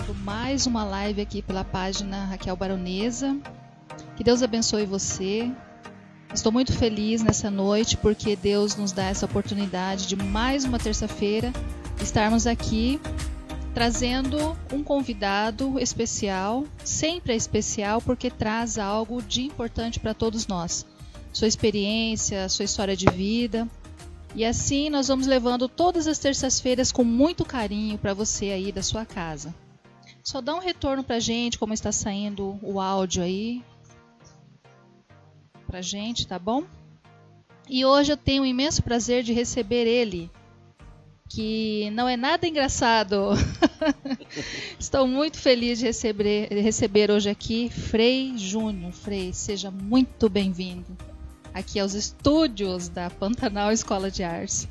começando mais uma live aqui pela página Raquel Baronesa. Que Deus abençoe você. Estou muito feliz nessa noite porque Deus nos dá essa oportunidade de mais uma terça-feira estarmos aqui trazendo um convidado especial. Sempre é especial porque traz algo de importante para todos nós. Sua experiência, sua história de vida. E assim nós vamos levando todas as terças-feiras com muito carinho para você aí da sua casa. Só dá um retorno pra gente como está saindo o áudio aí pra gente, tá bom? E hoje eu tenho o imenso prazer de receber ele, que não é nada engraçado. Estou muito feliz de receber hoje aqui Frei Júnior. Frei, seja muito bem-vindo aqui aos estúdios da Pantanal Escola de Artes.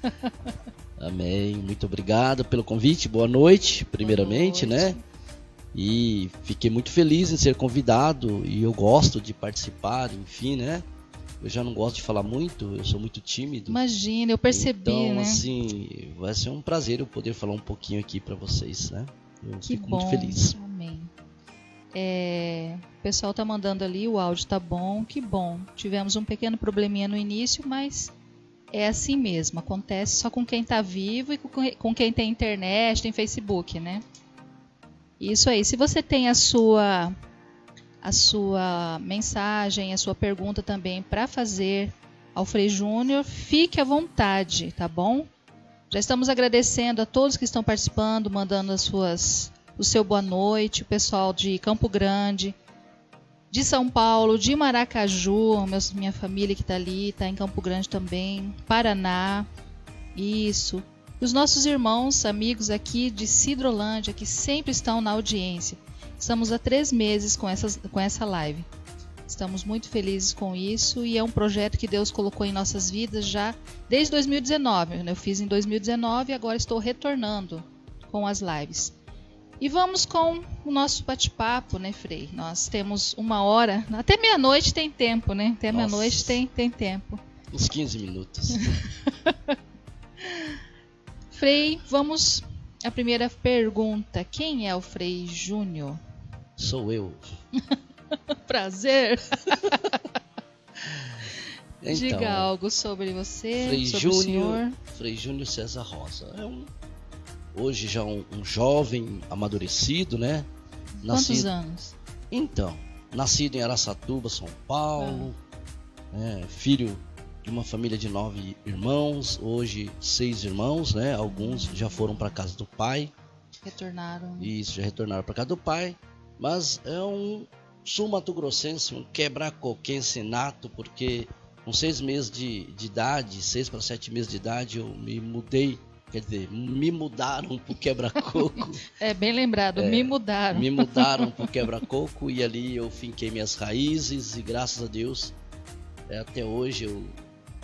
Amém, muito obrigado pelo convite, boa noite, primeiramente, boa noite. Né? E fiquei muito feliz em ser convidado e eu gosto de participar, enfim, né? Eu já não gosto de falar muito, eu sou muito tímido. Imagina, eu percebi, então, né? assim, vai ser um prazer eu poder falar um pouquinho aqui para vocês, né? Eu que fico bom. muito feliz. Amém. O pessoal tá mandando ali, o áudio tá bom, que bom. Tivemos um pequeno probleminha no início, mas é assim mesmo, acontece só com quem tá vivo e com quem tem internet, tem Facebook, né? Isso aí, se você tem a sua mensagem, a sua pergunta também para fazer ao Frei Júnior, fique à vontade, tá bom? Já estamos agradecendo a todos que estão participando, mandando o seu boa noite, o pessoal de Campo Grande, de São Paulo, de Maracaju, minha família que está ali, está em Campo Grande também, Paraná, isso. Os nossos irmãos, amigos aqui de Sidrolândia, que sempre estão na audiência. Estamos há 3 meses com essa live. Estamos muito felizes com isso e é um projeto que Deus colocou em nossas vidas já desde 2019. Eu fiz em 2019 e agora estou retornando com as lives. E vamos com o nosso bate-papo, né, Frei? Nós temos 1 hora, até meia-noite tem tempo, né? Até meia-noite tem tempo. Uns 15 minutos. Frei, vamos à primeira pergunta. Quem é o Frei Júnior? Sou eu. Prazer. Então, diga algo sobre você, Frei sobre Júnior, o senhor. Frei Júnior César Rosa. Hoje já um jovem amadurecido, né? Quantos anos? Então, nascido em Araçatuba, São Paulo, filho de uma família de 9 irmãos, hoje 6 irmãos, né? Alguns já foram para casa do pai. Retornaram. Isso, já retornaram para casa do pai. Mas é um sul-mato-grossense, um quebra-coquense nato, porque com 6 meses de idade, 6 para 7 meses de idade, eu me mudei. Quer dizer, me mudaram pro quebra-coco. Bem lembrado, me mudaram. Me mudaram pro quebra-coco e ali eu finquei minhas raízes e graças a Deus, até hoje eu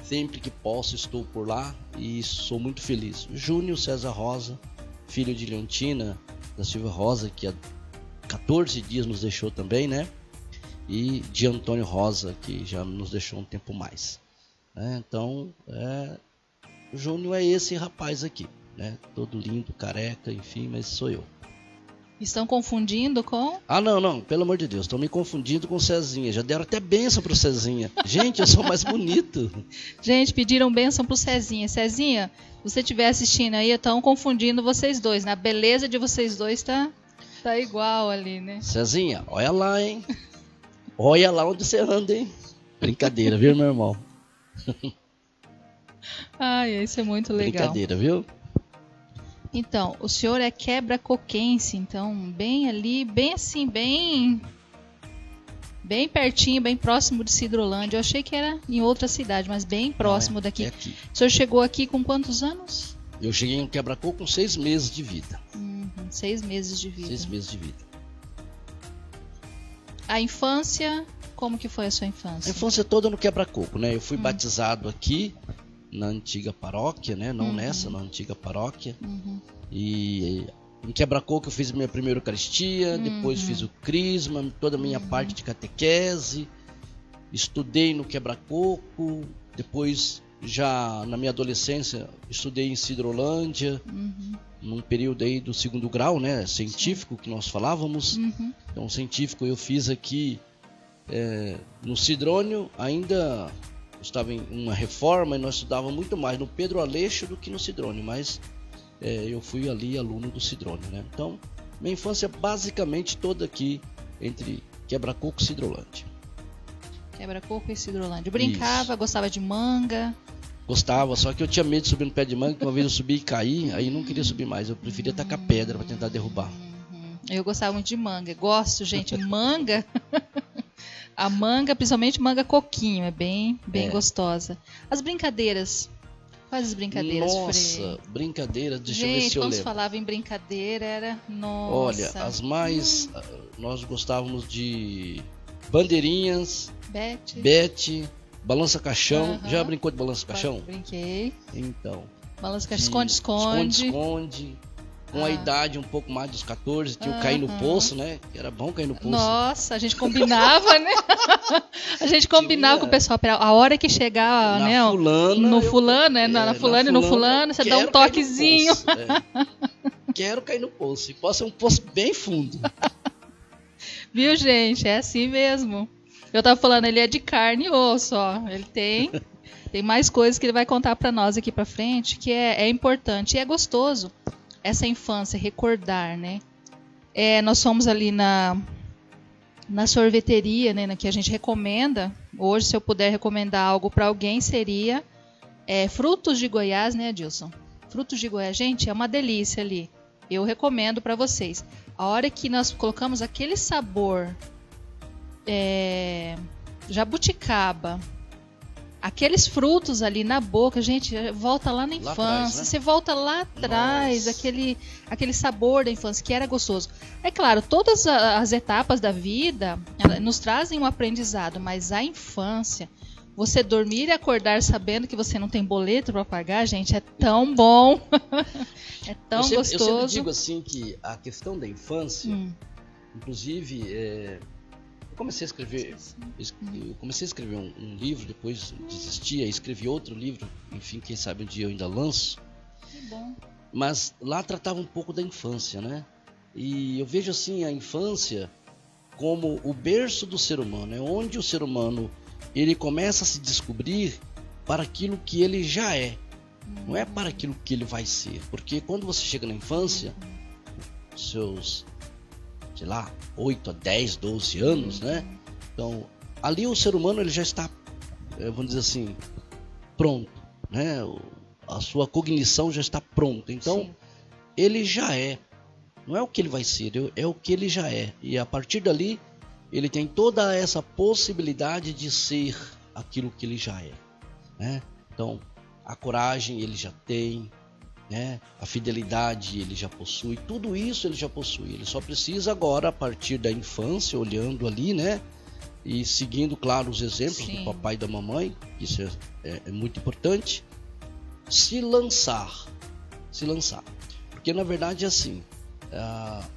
sempre que posso estou por lá e sou muito feliz. Júnior César Rosa, filho de Leontina da Silva Rosa, que há 14 dias nos deixou também, né? E de Antônio Rosa, que já nos deixou um tempo mais. Então, o Júnior é esse rapaz aqui, né? Todo lindo, careca, enfim, mas sou eu. Estão confundindo com? Ah, não, pelo amor de Deus, estão me confundindo com o Cezinha. Já deram até bênção pro Cezinha. Gente, eu sou mais bonito. Gente, pediram bênção pro Cezinha. Cezinha, se você estiver assistindo aí, estão confundindo vocês dois. A beleza de vocês dois tá igual ali, né? Cezinha, olha lá, hein? Olha lá onde você anda, hein? Brincadeira, viu, meu irmão? Ai, isso é muito legal. Brincadeira, viu? Então, o senhor é quebra-coquense, então, bem ali, bem assim, bem pertinho, bem próximo de Sidrolândia. Eu achei que era em outra cidade, mas bem próximo daqui. É aqui. O senhor chegou aqui com quantos anos? Eu cheguei em Quebra-Coco com 6 meses de vida. 6 meses de vida. 6 meses de vida. A infância, como que foi a sua infância? A infância toda no Quebra-Coco, né? Eu fui batizado aqui na antiga paróquia, né? Não nessa, na antiga paróquia. E em Quebra-Coco eu fiz minha primeira Eucaristia, depois fiz o Crisma, toda a minha parte de catequese. Estudei no Quebra-Coco, depois já na minha adolescência estudei em Sidrolândia, num período aí do 2º grau, né, científico, que nós falávamos. Então, científico eu fiz aqui no Sidrônio, ainda estava em uma reforma e nós estudávamos muito mais no Pedro Aleixo do que no Sidrônio, mas eu fui ali aluno do Sidrônio, né? Então, minha infância basicamente toda aqui entre Quebra-Coco e Sidrolândia. Quebra-Coco e Sidrolândia. Brincava, gostava de manga? Gostava, só que eu tinha medo de subir no pé de manga, que uma vez eu subi e caí, aí não queria subir mais, eu preferia tacar pedra para tentar derrubar. Eu gostava muito de manga, gosto, gente, manga, a manga, principalmente manga coquinho, é bem gostosa. As brincadeiras, quais as brincadeiras, Nossa, brincadeiras, deixa eu ver se eu lembro. Quando falava em brincadeira, era, nossa. Olha, as mais, nós gostávamos de bandeirinhas, bete, balança caixão. Já brincou de balança caixão? Brinquei. Então. Balança caixão, esconde-esconde. Com a idade um pouco mais dos 14, tinha o cair no poço, né? Era bom cair no poço. Nossa, a gente combinava, né? A gente combinava com o pessoal. A hora que chegar, né? No fulano, né? Na fulana e no fulano, você dá um toquezinho. Quero cair no poço. E possa ser um poço bem fundo. Viu, gente? É assim mesmo. Eu tava falando, ele é de carne e osso, ó. Ele tem mais coisas que ele vai contar pra nós aqui pra frente, que é importante e é gostoso. Essa infância, recordar, né? Nós fomos ali na sorveteria, né? Que a gente recomenda. Hoje, se eu puder recomendar algo para alguém, seria Frutos de Goiás, né, Adilson? Frutos de Goiás, gente, é uma delícia ali. Eu recomendo para vocês. A hora que nós colocamos aquele sabor jabuticaba, aqueles frutos ali na boca, gente, volta lá na infância, atrás, né? Você volta lá atrás, aquele sabor da infância que era gostoso. É claro, todas as etapas da vida nos trazem um aprendizado, mas a infância, você dormir e acordar sabendo que você não tem boleto para pagar, gente, é tão bom, é tão gostoso. Eu sempre digo assim que a questão da infância, inclusive... Eu comecei a escrever um livro, depois desisti, escrevi outro livro, enfim, quem sabe um dia eu ainda lanço. Que bom. Mas lá tratava um pouco da infância, né? E eu vejo assim a infância como o berço do ser humano, é onde o ser humano ele começa a se descobrir para aquilo que ele já é, não é para aquilo que ele vai ser, porque quando você chega na infância, seus... sei lá, 8 a 10, 12 anos, né? Então, ali o ser humano ele já está, vamos dizer assim, pronto, né? A sua cognição já está pronta. Então, ele já é. Não é o que ele vai ser, é o que ele já é. E a partir dali, ele tem toda essa possibilidade de ser aquilo que ele já é, né? Então, a coragem ele já tem, né? A fidelidade ele já possui, tudo isso ele já possui. Ele só precisa agora, a partir da infância, olhando ali, né? E seguindo, claro, os exemplos do papai e da mamãe, isso é muito importante, se lançar. Porque na verdade é assim,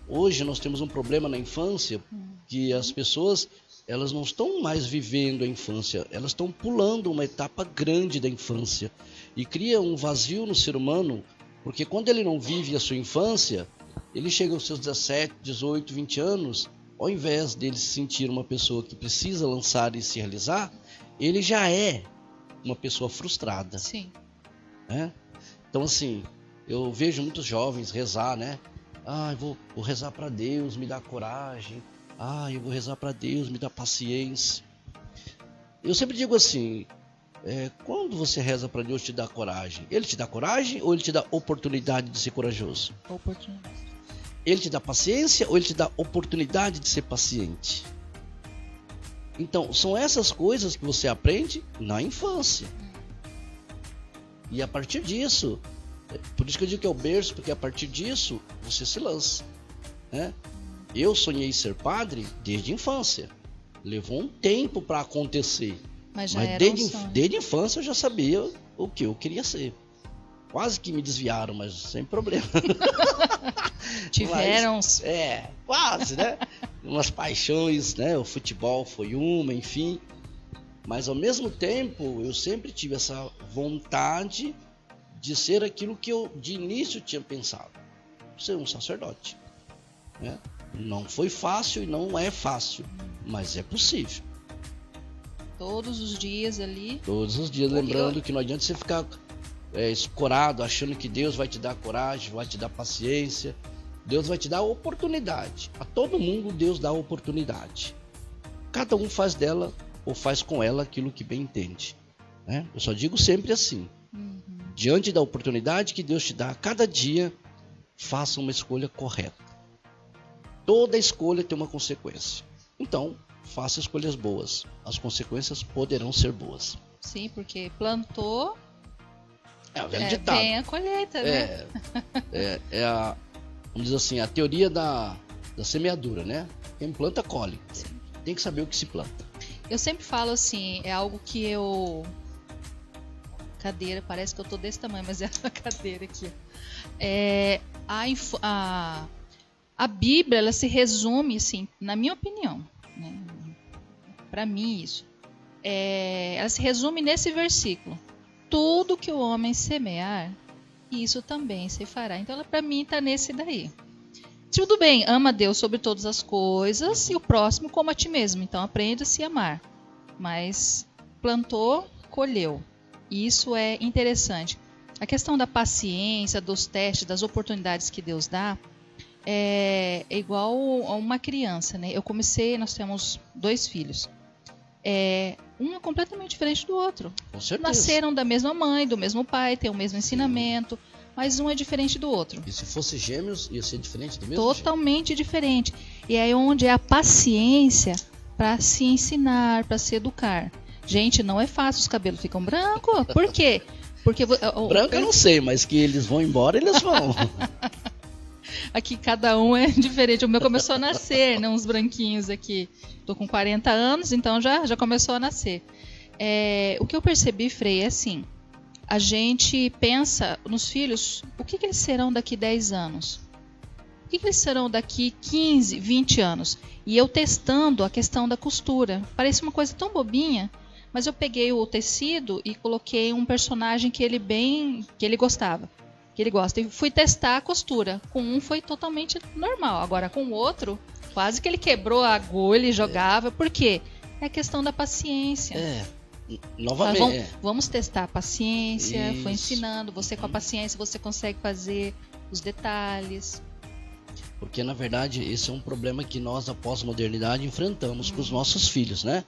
hoje nós temos um problema na infância, que as pessoas elas não estão mais vivendo a infância, elas estão pulando uma etapa grande da infância e cria um vazio no ser humano. Porque quando ele não vive a sua infância, ele chega aos seus 17, 18, 20 anos, ao invés dele se sentir uma pessoa que precisa lançar e se realizar, ele já é uma pessoa frustrada. Sim. Né? Então assim, eu vejo muitos jovens rezar, né? Eu vou rezar para Deus, me dá coragem. Eu vou rezar para Deus, me dá paciência. Eu sempre digo assim... quando você reza para Deus te dar coragem, Ele te dá coragem ou Ele te dá oportunidade de ser corajoso? Oportunidade. Ele te dá paciência ou Ele te dá oportunidade de ser paciente? Então, são essas coisas que você aprende na infância. E a partir disso, por isso que eu digo que é o berço, porque a partir disso você se lança, né? Eu sonhei ser padre desde a infância. Levou um tempo para acontecer. Mas desde a infância eu já sabia o que eu queria ser. Quase que me desviaram, mas sem problema. Tiveram. Quase, né? Umas paixões, né? O futebol foi uma, enfim. Mas ao mesmo tempo, eu sempre tive essa vontade de ser aquilo que eu de início tinha pensado, ser um sacerdote, né? Não foi fácil e não é fácil, mas é possível. Todos os dias ali. Todos os dias, lembrando que não adianta você ficar escorado, achando que Deus vai te dar coragem, vai te dar paciência. Deus vai te dar oportunidade. A todo mundo Deus dá oportunidade. Cada um faz dela ou faz com ela aquilo que bem entende, né? Eu só digo sempre assim. Diante da oportunidade que Deus te dá a cada dia, faça uma escolha correta. Toda escolha tem uma consequência. Então, faça escolhas boas. As consequências poderão ser boas. Sim, porque plantou, vem a colheita, né? Vamos dizer assim, a teoria da semeadura, né? Quem planta, colhe. Sim. Tem que saber o que se planta. Eu sempre falo assim, é algo que eu... Cadeira, parece que eu tô desse tamanho, mas é a cadeira aqui. A Bíblia, ela se resume, assim, na minha opinião, né? Para mim isso. Ela se resume nesse versículo. Tudo que o homem semear, isso também se fará. Então, ela para mim está nesse daí. Tudo bem, ama a Deus sobre todas as coisas e o próximo como a ti mesmo. Então, aprenda a se amar. Mas plantou, colheu. E isso é interessante. A questão da paciência, dos testes, das oportunidades que Deus dá, é igual a uma criança, né? Nós temos 2 filhos. Um é completamente diferente do outro. Com certeza. Nasceram da mesma mãe, do mesmo pai, têm o mesmo ensinamento, mas um é diferente do outro. E se fosse gêmeos, ia ser diferente do mesmo Totalmente jeito. Diferente. E aí onde é a paciência para se ensinar, para se educar. Gente, não é fácil, os cabelos ficam brancos. Por quê? Porque branco eu não sei, mas que eles vão embora, eles vão. Aqui cada um é diferente. O meu começou a nascer, né? Uns branquinhos aqui. Tô com 40 anos, então já começou a nascer. O que eu percebi, Frei, é assim. A gente pensa nos filhos, o que eles serão daqui 10 anos? O que eles serão daqui 15, 20 anos? E eu testando a questão da costura. Parece uma coisa tão bobinha, mas eu peguei o tecido e coloquei um personagem que ele gostava. Que ele gosta. E fui testar a costura. Com um foi totalmente normal. Agora com o outro, quase que ele quebrou a agulha e jogava. Por quê? É a questão da paciência. Novamente. Vamos testar a paciência. Isso. Foi ensinando. Você com a paciência você consegue fazer os detalhes. Porque na verdade esse é um problema que nós da pós-modernidade enfrentamos com os nossos filhos, né?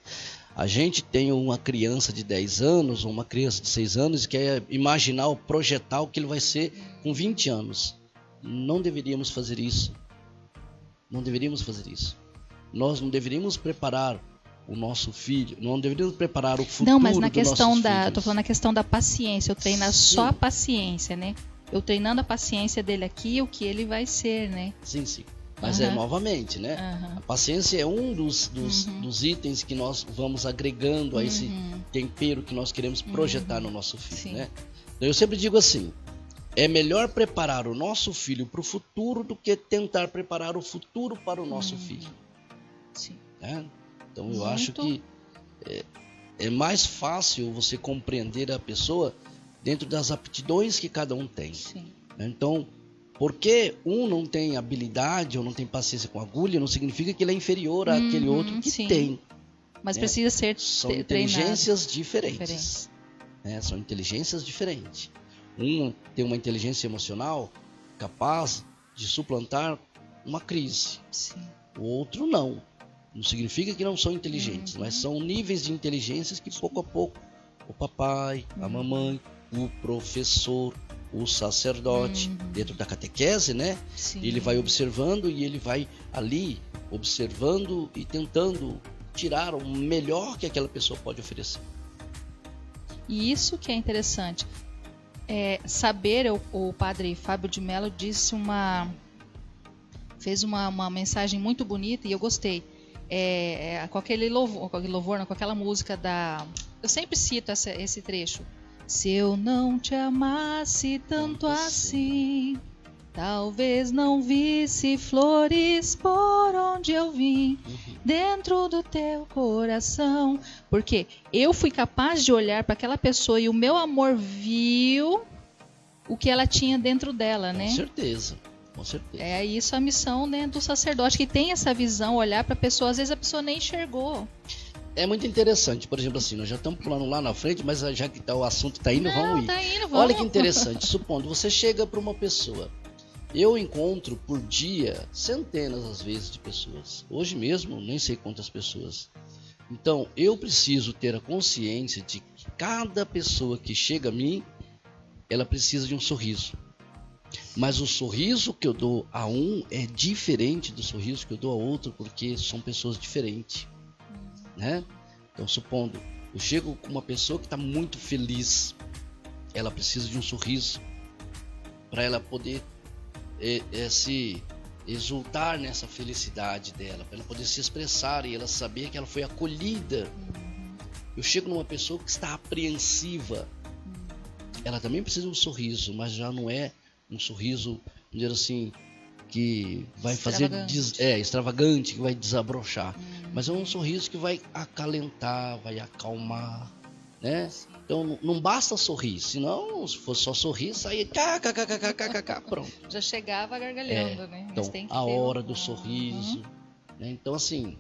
A gente tem uma criança de 10 anos, ou uma criança de 6 anos, e quer imaginar ou projetar o que ele vai ser com 20 anos. Não deveríamos fazer isso. Não deveríamos fazer isso. Nós não deveríamos preparar o nosso filho, não deveríamos preparar o futuro. Não, mas na dos questão nossos eu filhos. tô falando na questão da paciência. Eu treino só a paciência, né? Eu treinando a paciência dele aqui, o que ele vai ser, né? Sim. Mas novamente, né? A paciência é um dos itens que nós vamos agregando a esse tempero que nós queremos projetar no nosso filho, né? Então eu sempre digo assim, é melhor preparar o nosso filho para o futuro do que tentar preparar o futuro para o nosso filho. Sim. Né? Então eu acho que é mais fácil você compreender a pessoa dentro das aptidões que cada um tem. Sim. Então, porque um não tem habilidade ou não tem paciência com agulha, não significa que ele é inferior àquele outro que tem. Mas precisa ser São inteligências diferentes. Né? São inteligências diferentes. Um tem uma inteligência emocional capaz de suplantar uma crise. Sim. O outro não. Não significa que não são inteligentes, mas são níveis de inteligências que pouco a pouco o papai, a mamãe, o professor, o sacerdote, dentro da catequese, né? Sim. Ele vai observando e ele vai ali observando e tentando tirar o melhor que aquela pessoa pode oferecer. E isso que é interessante. Saber, o padre Fábio de Mello fez uma mensagem muito bonita e eu gostei. Com aquele louvor, não, com aquela música eu sempre cito esse trecho. Se eu não te amasse tanto assim, Talvez não visse flores por onde eu vim, dentro do teu coração. Porque eu fui capaz de olhar para aquela pessoa e o meu amor viu o que ela tinha dentro dela, né? Com certeza, com certeza. É isso a missão, né, do sacerdote, que tem essa visão, olhar para a pessoa, às vezes a pessoa nem enxergou. É muito interessante, por exemplo assim, nós já estamos pulando lá na frente, mas já que o assunto está indo, vamos ir. Tá indo, vamos. Olha que interessante, supondo, você chega para uma pessoa, eu encontro por dia centenas às vezes de pessoas, hoje mesmo nem sei quantas pessoas. Então eu preciso ter a consciência de que cada pessoa que chega a mim, ela precisa de um sorriso. Mas o sorriso que eu dou a um é diferente do sorriso que eu dou a outro, porque são pessoas diferentes. Né? Então, supondo, eu chego com uma pessoa que está muito feliz, ela precisa de um sorriso para ela poder se exultar nessa felicidade dela, para ela poder se expressar e ela saber que ela foi acolhida. Eu chego numa pessoa que está apreensiva, ela também precisa de um sorriso, mas já não é um sorriso, vamos dizer assim, que vai fazer extravagante, que vai desabrochar, mas é um sorriso que vai acalentar, vai acalmar, né? Então não basta sorrir, senão se fosse só sorrir, saía pronto. Já chegava gargalhando, né? Então mas tem que a ter hora do sorriso, né? Então assim,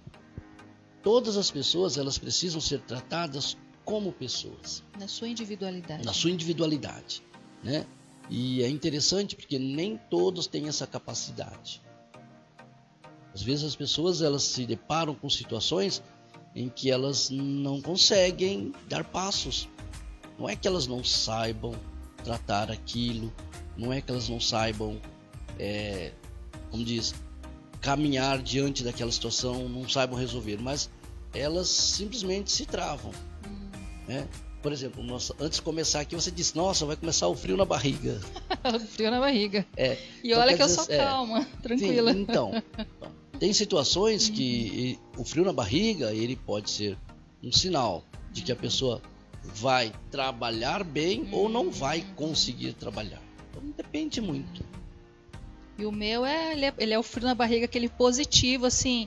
todas as pessoas elas precisam ser tratadas como pessoas, na sua individualidade. Na sua individualidade, né? E é interessante porque nem todos têm essa capacidade. Às vezes as pessoas elas se deparam com situações em que elas não conseguem dar passos. Não é que elas não saibam tratar aquilo, não é que elas não saibam, como diz, caminhar diante daquela situação, não saibam resolver, mas elas simplesmente se travam, né? Por exemplo, antes de começar aqui, você disse, nossa, vai começar o frio na barriga. Frio na barriga. E então, olha que eu sou calma, tranquila. Sim, então, tem situações que o frio na barriga, ele pode ser um sinal de que a pessoa vai trabalhar bem ou não vai conseguir trabalhar. Então, depende muito. E o meu, ele é o frio na barriga, aquele positivo, assim...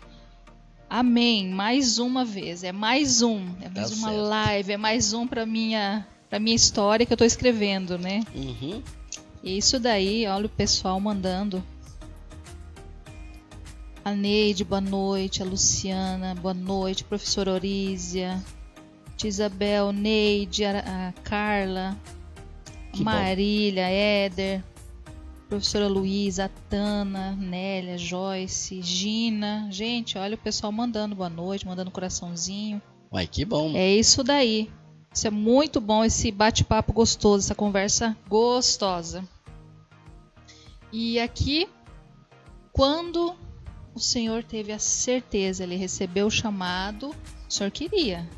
Amém, mais uma vez, é mais uma certo. Live, é mais para minha história que eu estou escrevendo, né? E isso daí, olha o pessoal mandando. A Neide, boa noite, a Luciana, boa noite, professora Orísia, Tia Isabel, Neide, a Carla, a Marília, Éder, professora Luísa, a Tana, Nélia, Joyce, Gina. Gente, olha o pessoal mandando boa noite, mandando coraçãozinho. Uai, que bom. É isso daí. Isso é muito bom, esse bate-papo gostoso, essa conversa gostosa. E aqui, quando o senhor teve a certeza, ele recebeu o chamado, o senhor queria.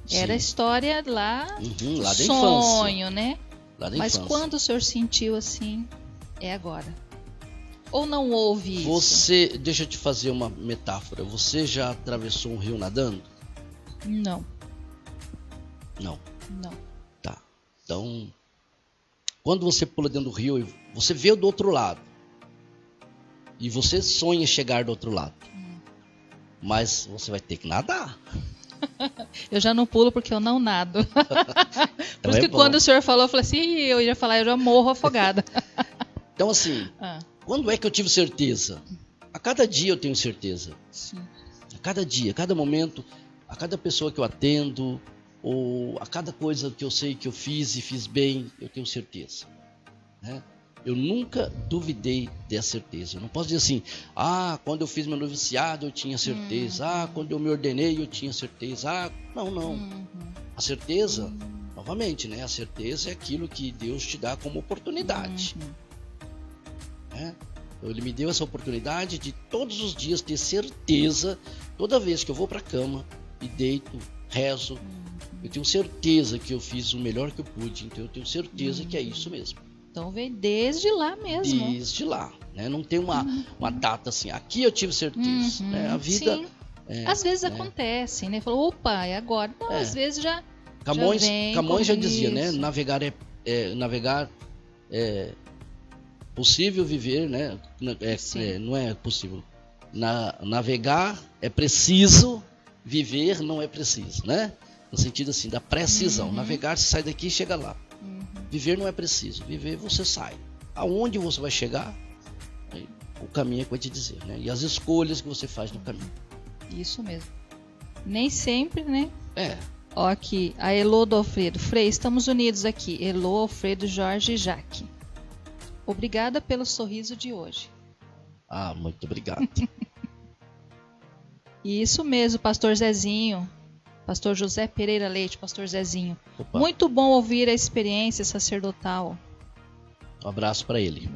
Sim. Era a história lá da sonho, infância. né? Lá da Mas infância. quando o senhor sentiu assim... É agora. Ou não houve isso? Deixa eu te fazer uma metáfora. Você já atravessou um rio nadando? Não. Não. Não. Tá. Então, quando você pula dentro do rio, você vê do outro lado. E você sonha chegar do outro lado. Mas você vai ter que nadar. Eu já não pulo porque eu não nado. Por isso que quando o senhor falou, eu falei assim, eu ia falar, eu já morro afogada. Então assim, quando é que eu tive certeza? A cada dia eu tenho certeza. Sim. A cada dia, a cada momento, a cada pessoa que eu atendo, ou a cada coisa que eu sei que eu fiz e fiz bem, eu tenho certeza, né? Eu nunca duvidei dessa certeza. Eu não posso dizer assim, quando eu fiz meu noviciado eu tinha certeza, quando eu me ordenei eu tinha certeza, não. A certeza, novamente, né? A certeza é aquilo que Deus te dá como oportunidade. Né? Então, Ele me deu essa oportunidade de todos os dias ter certeza, toda vez que eu vou para a cama e deito, rezo, eu tenho certeza que eu fiz o melhor que eu pude, então eu tenho certeza que é isso mesmo. Então vem desde lá mesmo. Desde lá, né? Não tem uma data assim, aqui eu tive certeza. Né? A vida... às vezes acontece, né? Falou, opa, é agora. Não, às vezes já Camões já dizia, né? Navegar possível viver, né? Não é possível. Navegar é preciso, viver não é preciso, né? No sentido assim, da precisão. Navegar, você sai daqui e chega lá. Viver não é preciso. Viver, você sai. Aonde você vai chegar, o caminho é que vai te dizer, né? E as escolhas que você faz no caminho. Isso mesmo. Nem sempre, né? Ó, aqui, a Elô do Alfredo. Frei, estamos unidos aqui. Elô, Alfredo, Jorge e Jaque. Obrigada pelo sorriso de hoje. Muito obrigado. Isso mesmo, pastor Zezinho. Pastor José Pereira Leite, pastor Zezinho. Opa. Muito bom ouvir a experiência sacerdotal. Um abraço para ele.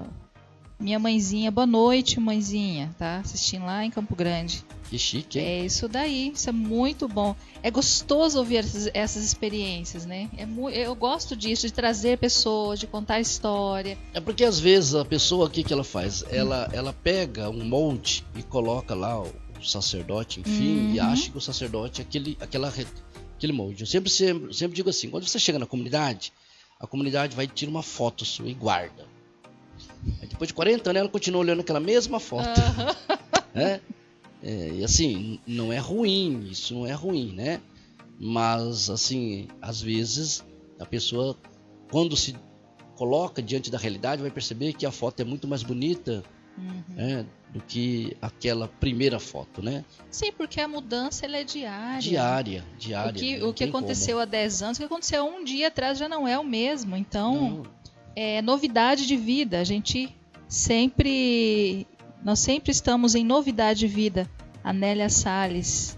Minha mãezinha, boa noite, mãezinha. Tá assistindo lá em Campo Grande. Que chique, hein? É isso daí, isso é muito bom. É gostoso ouvir essas experiências, né? Eu gosto disso, de trazer pessoas, de contar história. É porque às vezes a pessoa, o que ela faz? Ela pega um molde e coloca lá o sacerdote, enfim, e acha que o sacerdote é aquele molde. Eu sempre digo assim, quando você chega na comunidade, a comunidade vai tirar uma foto sua e guarda. Aí depois de 40 anos ela continua olhando aquela mesma foto. Né? E assim, não é ruim, isso não é ruim, né? Mas assim, às vezes a pessoa, quando se coloca diante da realidade, vai perceber que a foto é muito mais bonita do que aquela primeira foto, né? Sim, porque a mudança ela é diária. Diária. O que aconteceu há 10 anos, o que aconteceu há um dia atrás já não é o mesmo. Então, é novidade de vida. Nós sempre estamos em novidade de vida. Anélia Salles,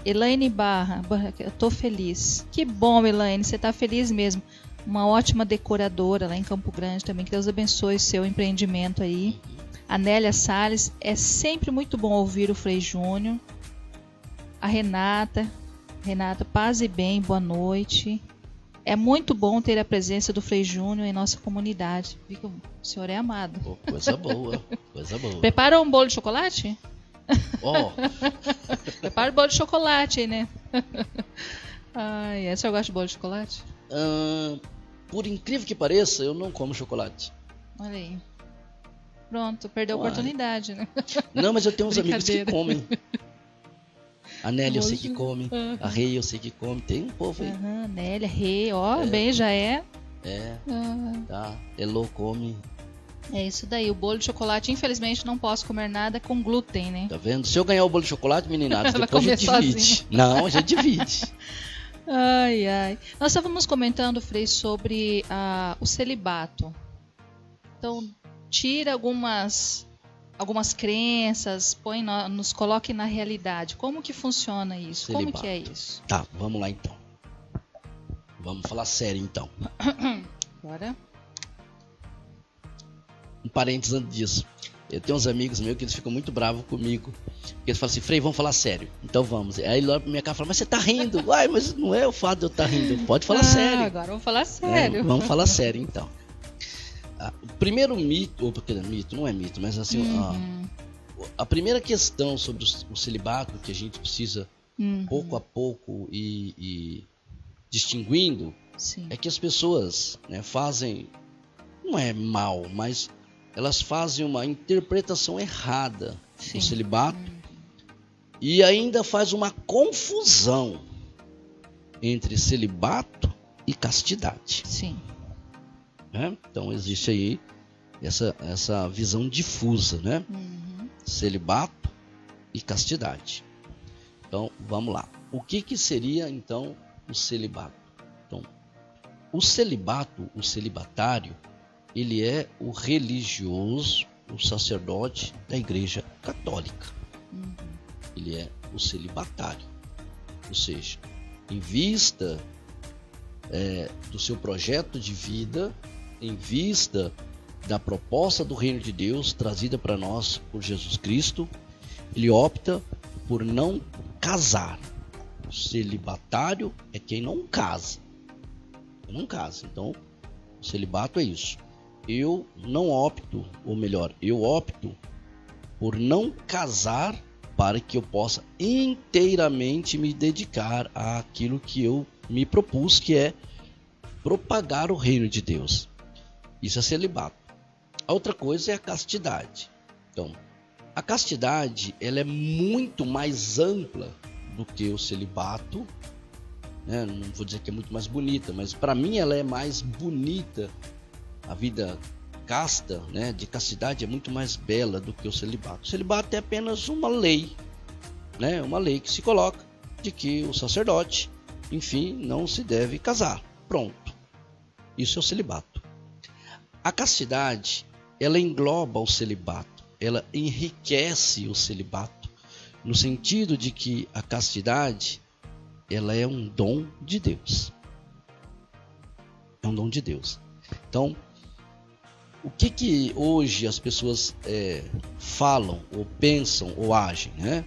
Elaine Barra, eu tô feliz. Que bom, Elaine, você tá feliz mesmo. Uma ótima decoradora lá em Campo Grande também. Que Deus abençoe o seu empreendimento aí. Anélia Salles, é sempre muito bom ouvir o Frei Júnior. A Renata, paz e bem, boa noite. É muito bom ter a presença do Frei Júnior em nossa comunidade. O senhor é amado. Coisa boa, coisa boa. Prepara um bolo de chocolate? Prepara o bolo de chocolate aí, né? O senhor gosta de bolo de chocolate? Por incrível que pareça, eu não como chocolate. Olha aí. Pronto, perdeu a oportunidade, né? Não, mas eu tenho uns amigos que comem. A Nélia eu sei que come, a Rei eu sei que come, tem um povo aí. Nélia, Rei, bem, já é. Tá, Elô come. É isso daí, o bolo de chocolate, infelizmente não posso comer nada com glúten, né? Tá vendo? Se eu ganhar o bolo de chocolate, meninadas, depois a gente divide. Sozinha. Não, a gente divide. Nós estávamos comentando, Frei, sobre o celibato. Então, tira algumas crenças, nos coloque na realidade. Como que funciona isso? Celibato. Como que é isso? Tá, vamos lá então. Vamos falar sério então. Bora. Um parênteses antes disso. Eu tenho uns amigos meus que eles ficam muito bravos comigo. Porque eles falam assim, Frei, vamos falar sério. Então vamos. Aí ele olha pra minha cara e fala, mas você tá rindo. Mas não é o fato de eu estar rindo. Pode falar sério. Agora vamos falar sério. Vamos falar sério então. O primeiro mito, não é mito, mas assim, a primeira questão sobre o celibato que a gente precisa pouco a pouco e distinguindo, é que as pessoas, né, fazem, não é mal, mas elas fazem uma interpretação errada do celibato e ainda faz uma confusão entre celibato e castidade. Sim. Então existe aí essa visão difusa, né? Celibato e castidade. Então vamos lá. O que seria então o celibato? Então, o celibatário, ele é o religioso, o sacerdote da Igreja Católica. Ele é o celibatário, ou seja, em vista do seu projeto de vida, em vista da proposta do reino de Deus trazida para nós por Jesus Cristo, ele opta por não casar. O celibatário é quem não casa. Então, o celibato é isso. Eu não opto, ou melhor, eu opto por não casar para que eu possa inteiramente me dedicar àquilo que eu me propus, que é propagar o reino de Deus. Isso é celibato. A outra coisa é a castidade. Então, a castidade ela é muito mais ampla do que o celibato, né? Não vou dizer que é muito mais bonita, mas para mim ela é mais bonita. A vida casta, né, de castidade é muito mais bela do que o celibato. O celibato é apenas uma lei, né, uma lei que se coloca de que o sacerdote, enfim, não se deve casar. Pronto. Isso é o celibato. A castidade, ela engloba o celibato, ela enriquece o celibato, no sentido de que a castidade, ela é um dom de Deus. É um dom de Deus. Então, o que hoje as pessoas falam, ou pensam, ou agem, né?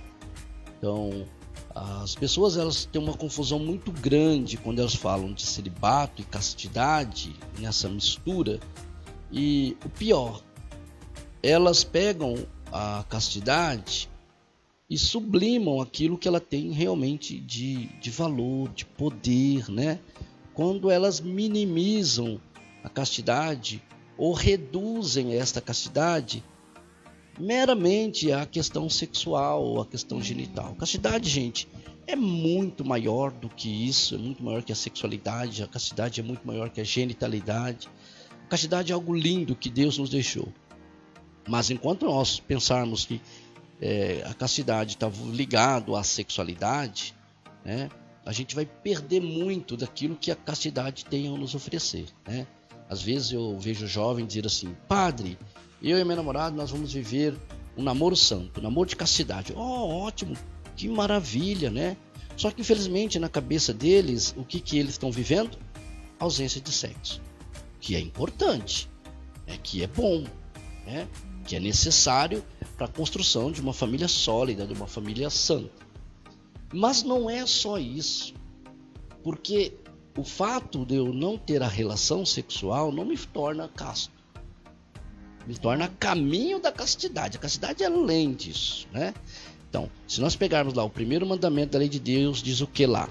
Então, as pessoas elas têm uma confusão muito grande quando elas falam de celibato e castidade, nessa mistura. E o pior, elas pegam a castidade e sublimam aquilo que ela tem realmente de valor, de poder, né? Quando elas minimizam a castidade ou reduzem esta castidade meramente à questão sexual ou à questão genital. Castidade, gente, é muito maior do que isso, é muito maior que a sexualidade, a castidade é muito maior que a genitalidade. A castidade é algo lindo que Deus nos deixou. Mas enquanto nós pensarmos que a castidade está ligado à sexualidade, né, a gente vai perder muito daquilo que a castidade tem a nos oferecer, né? Às vezes eu vejo jovens dizer assim: padre, eu e minha namorada nós vamos viver um namoro santo, um namoro de castidade. Oh, ótimo, que maravilha, né? Só que infelizmente na cabeça deles, o que eles estão vivendo? Ausência de sexo, que é importante, que é bom, né? Que é necessário para a construção de uma família sólida, de uma família santa. Mas não é só isso, porque o fato de eu não ter a relação sexual não me torna casto, me torna caminho da castidade. A castidade é além disso, né? Então, se nós pegarmos lá o primeiro mandamento da lei de Deus, diz o que lá?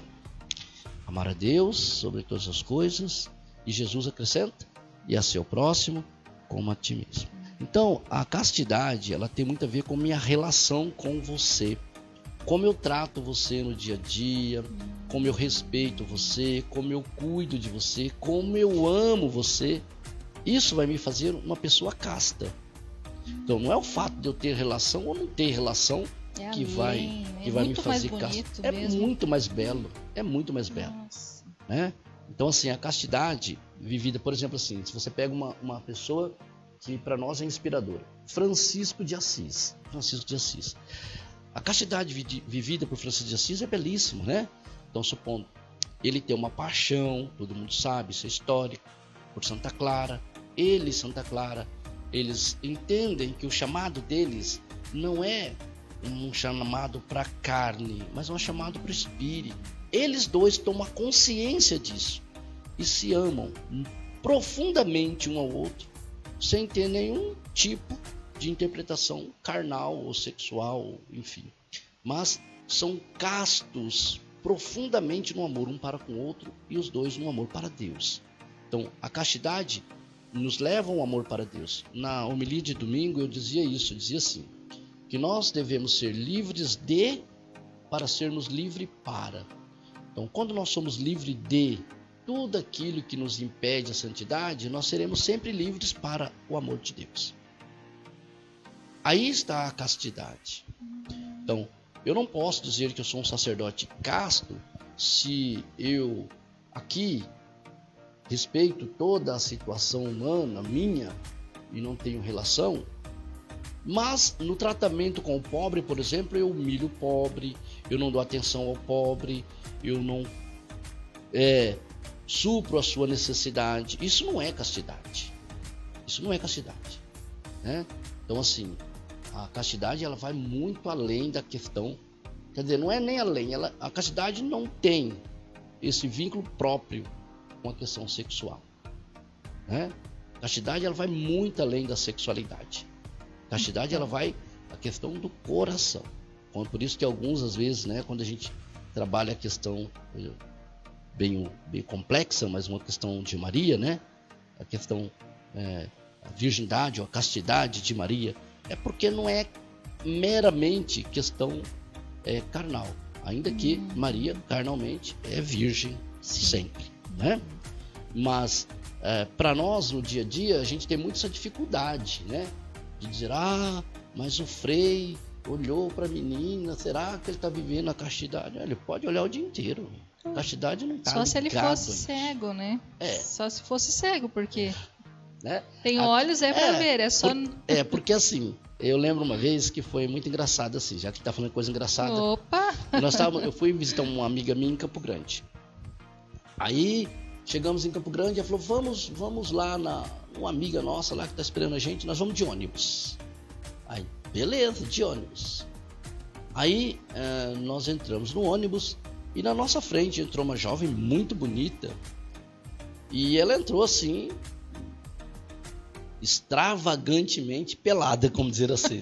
Amar a Deus sobre todas as coisas, e Jesus acrescenta, e a seu próximo como a ti mesmo. Então, a castidade, ela tem muito a ver com minha relação com você. Como eu trato você no dia a dia, como eu respeito você, como eu cuido de você, como eu amo você. Isso vai me fazer uma pessoa casta. Então, não é o fato de eu ter relação ou não ter relação que vai me fazer casta. É muito mais belo. É muito mais belo. Né? Então, assim, a castidade vivida, por exemplo, assim, se você pega uma pessoa que para nós é inspiradora, Francisco de Assis. A castidade vivida por Francisco de Assis é belíssimo, né? Então, supondo, ele tem uma paixão, todo mundo sabe, isso é histórico, por Santa Clara. Ele e Santa Clara, eles entendem que o chamado deles não é um chamado para a carne, mas é um chamado para o espírito. Eles dois tomam a consciência disso e se amam profundamente um ao outro, sem ter nenhum tipo de interpretação carnal ou sexual, enfim. Mas são castos profundamente no amor um para com o outro e os dois no amor para Deus. Então, a castidade nos leva ao amor para Deus. Na homilia de domingo eu dizia isso, dizia assim, que nós devemos ser livres para sermos livres para. Então, quando nós somos livres de tudo aquilo que nos impede a santidade, nós seremos sempre livres para o amor de Deus. Aí está a castidade. Então, eu não posso dizer que eu sou um sacerdote casto se eu aqui respeito toda a situação humana minha e não tenho relação, mas no tratamento com o pobre, por exemplo, eu humilho o pobre, eu não dou atenção ao pobre, eu não supro a sua necessidade. Isso não é castidade. Isso não é castidade, né? Então, assim, a castidade ela vai muito além da questão, quer dizer, não é nem além, a castidade não tem esse vínculo próprio com a questão sexual, né? A castidade ela vai muito além da sexualidade. A castidade ela vai a questão do coração. Por isso que alguns às vezes, né, quando a gente trabalha a questão bem complexa, mas uma questão de Maria, né? A questão virgindade ou a castidade de Maria, é porque não é meramente questão carnal, ainda que Maria carnalmente é virgem sempre, né? Mas para nós no dia a dia a gente tem muito essa dificuldade, né? De dizer, mas o Frei olhou para a menina, será que ele está vivendo a castidade? Ele pode olhar o dia inteiro. A castidade não está ligado. Só se ele fosse cego, né? Só se fosse cego, porque tem olhos para ver, é só... porque assim, eu lembro uma vez que foi muito engraçado assim, já que tá falando coisa engraçada. Opa! Eu fui visitar uma amiga minha em Campo Grande. Aí chegamos em Campo Grande e ela falou, vamos lá uma amiga nossa lá que tá esperando a gente, nós vamos de ônibus. Aí, beleza, de ônibus. Aí nós entramos no ônibus e na nossa frente entrou uma jovem muito bonita. E ela entrou assim, extravagantemente pelada, como dizer assim.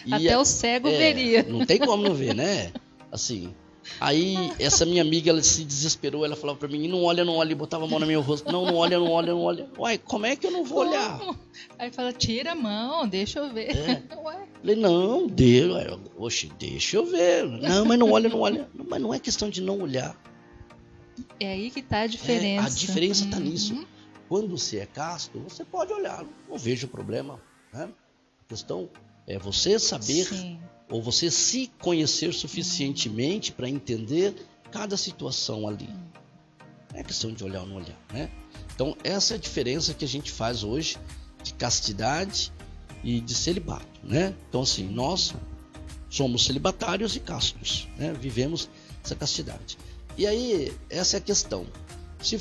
Até o cego veria. Não tem como não ver, né? Assim. Aí essa minha amiga, ela se desesperou, ela falava pra mim, não olha, e botava a mão no meu rosto, não olha. Uai, como é que eu não vou olhar? Aí fala, tira a mão, deixa eu ver. Ué. Falei, não, deixa eu ver. Não, mas não olha. Mas não é questão de não olhar. É aí que tá a diferença. A diferença tá nisso. Quando você é casto, você pode olhar, não vejo problema, né? A questão é você saber, ou você se conhecer suficientemente para entender cada situação ali. Não é questão de olhar ou não olhar, né? Então, essa é a diferença que a gente faz hoje de castidade e de celibato, né? Então, assim, nós somos celibatários e castos, né? Vivemos essa castidade. E aí, essa é a questão. Se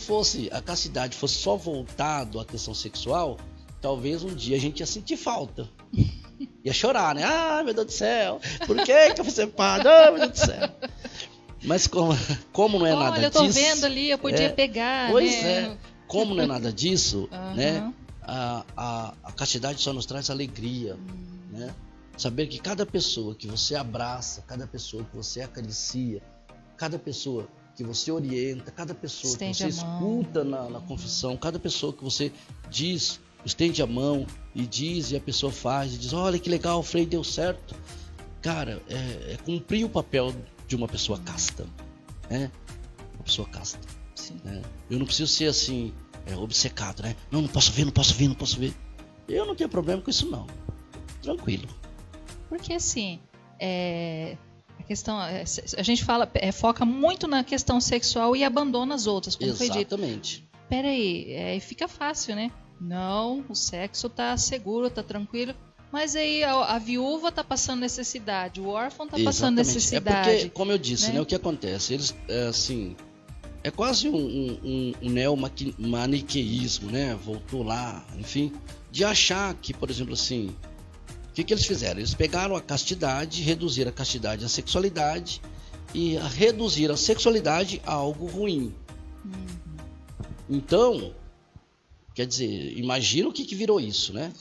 a castidade fosse só voltado à questão sexual, talvez um dia a gente ia sentir falta. Ia chorar, né? Meu Deus do céu, por que eu fui ser padre? Meu Deus do céu. Mas como não é nada disso... Olha, eu tô vendo ali, eu podia pegar, pois né? Como não é nada disso, né? A castidade só nos traz alegria, né? Saber que cada pessoa que você abraça, cada pessoa que você acaricia, cada pessoa que você orienta, cada pessoa que você escuta na confissão, cada pessoa que você diz, estende a mão e diz, e a pessoa faz, e diz, olha que legal, o Frei deu certo. Cara, é cumprir o papel de uma pessoa casta, né? Uma pessoa casta. Né? Eu não preciso ser assim, obcecado, né? Não posso ver. Eu não tenho problema com isso não, tranquilo. Porque assim, a questão, a gente foca muito na questão sexual e abandona as outras, como foi dito. Exatamente. Peraí, fica fácil, né? Não, o sexo tá seguro, tá tranquilo, mas aí a viúva tá passando necessidade, o órfão tá passando necessidade. É porque, como eu disse, né? O que acontece? Eles, assim, é quase um neo-maniqueísmo, né? Voltou lá, enfim, de achar que, por exemplo, assim, o que eles fizeram? Eles pegaram a castidade, reduziram a castidade à sexualidade e reduziram a sexualidade a algo ruim. Então, quer dizer, imagina o que virou isso, né?